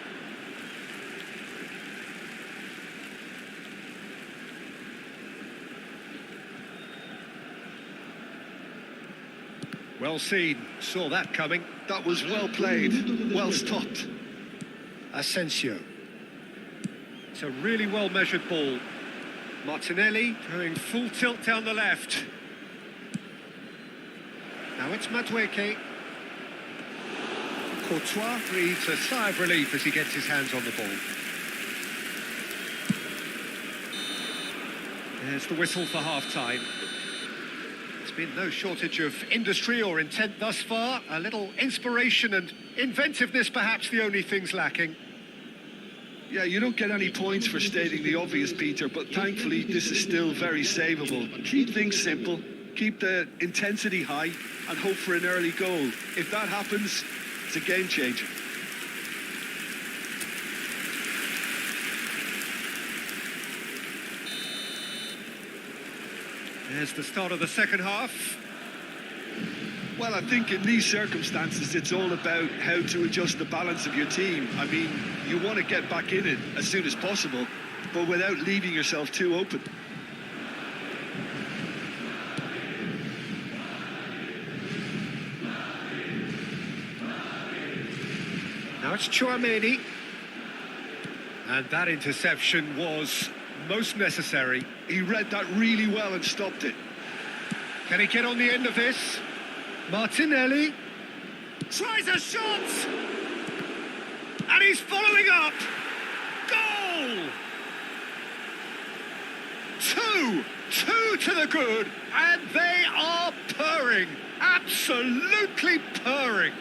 Well seen. Saw that coming. That was well played, well stopped. Asensio. It's a really well-measured ball. Martinelli going full tilt down the left. Now it's Madueke. Courtois breathes a sigh of relief as he gets his hands on the ball. There's the whistle for half-time. There's been no shortage of industry or intent thus far. A little inspiration and inventiveness, perhaps the only things lacking. Yeah, you don't get any points for stating the obvious, Peter, but thankfully this is still very savable. Keep things simple, keep the intensity high, and hope for an early goal. If that happens, it's a game changer. There's the start of the second half. Well, I think in these circumstances, it's all about how to adjust the balance of your team. I mean, you want to get back in it as soon as possible, but without leaving yourself too open. Now it's Chouameni. And that interception was most necessary. He read that really well and stopped it. Can he get on the end of this? Martinelli tries a shot, and he's following up. Goal! Two to the good, and they are purring, absolutely purring.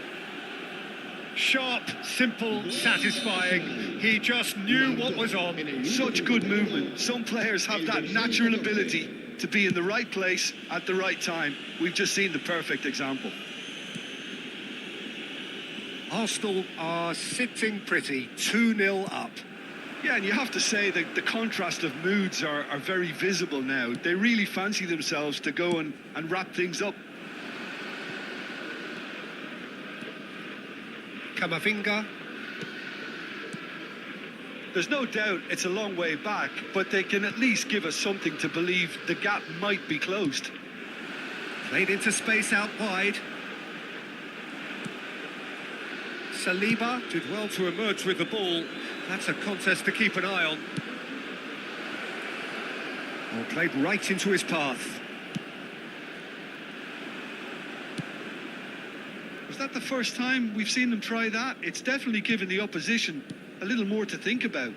Sharp, simple, satisfying. He just knew what was on. Such good movement. Some players have that natural ability to be in the right place at the right time. We've just seen the perfect example. Arsenal are sitting pretty, 2-0 up. Yeah, and you have to say that the contrast of moods are very visible now. They really fancy themselves to go and wrap things up. Camavinga. There's no doubt it's a long way back, but they can at least give us something to believe the gap might be closed. Played into space out wide. Saliba did well to emerge with the ball. That's a contest to keep an eye on. Oh, played right into his path. Was that the first time we've seen them try that? It's definitely given the opposition a little more to think about.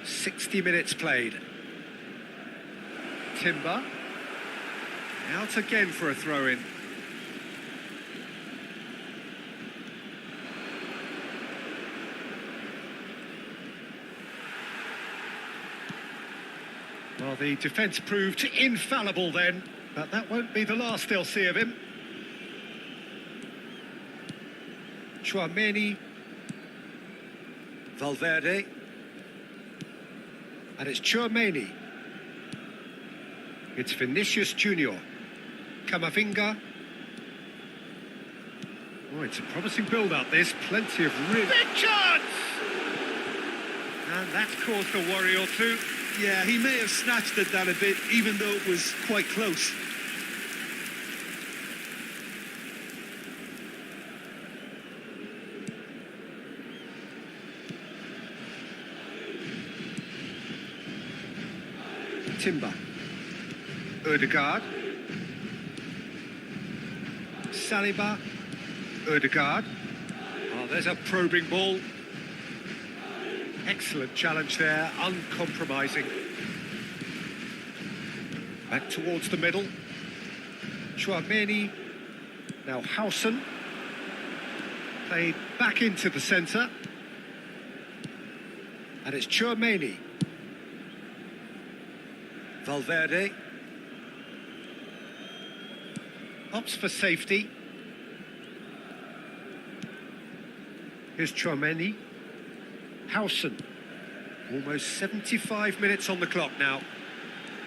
"60 minutes played. Timber. Out again for a throw-in. Well, the defence proved infallible then, but that won't be the last they'll see of him. Chouameni. Valverde. And it's Chouameni. It's Vinicius Junior. Camavinga. Oh, it's a promising build-up, this. Plenty of room. Big chance! And that's caused a worry or two. Yeah, he may have snatched at that a bit, even though it was quite close. Timber. Ødegaard. Saliba. Ødegaard. Oh, there's a probing ball. Excellent challenge there, uncompromising. Back towards the middle. Chouameni. Now Howson. Played back into the centre. And it's Chouameni. Valverde. Opts for safety. Here's Chouameni. Howson. Almost 75 minutes on the clock now.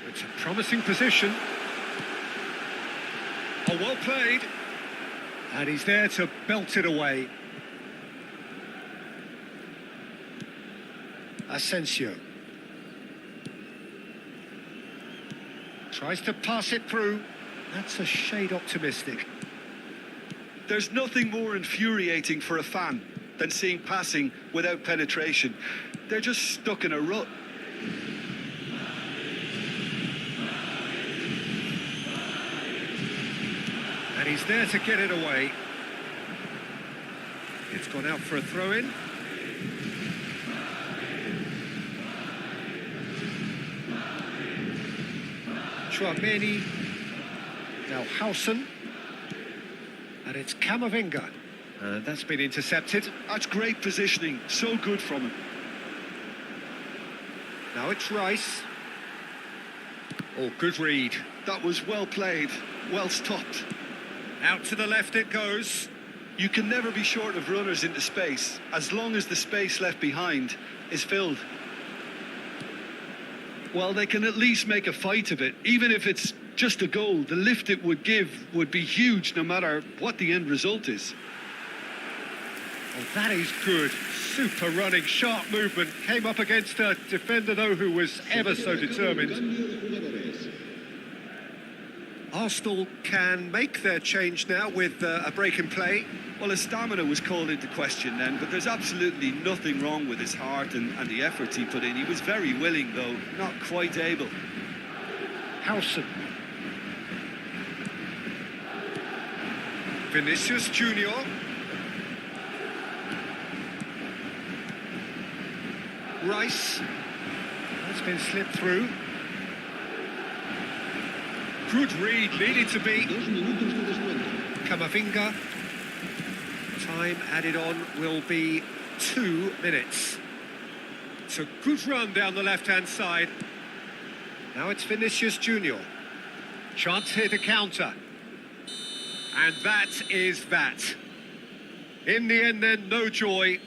It's a promising position. Oh, well played. And he's there to belt it away. Asensio. Tries to pass it through. That's a shade optimistic. There's nothing more infuriating for a fan than seeing passing without penetration. They're just stuck in a rut. And he's there to get it away. It's gone out for a throw-in. Chouameni. Now Howson. And it's Camavinga. That's been intercepted. That's great positioning. So good from him. Now it's Rice. Oh, good read. That was well played, well stopped. Out to the left it goes. You can never be short of runners into space, as long as the space left behind is filled. Well, they can at least make a fight of it. Even if it's just a goal, the lift it would give would be huge no matter what the end result is. Oh, that is good. Super running, sharp movement. Came up against a defender, though, who was ever so determined. Arsenal can make their change now with a break in play. Well, his stamina was called into question then, but there's absolutely nothing wrong with his heart and the efforts he put in. He was very willing, though, not quite able. Howson. Vinicius Junior. Rice. That's been slipped through. Good read, needed to be. Camavinga. Time added on will be 2 minutes. It's a good run down the left-hand side. Now it's Vinicius Junior. Chance here to counter. And that is that. In the end then, no joy.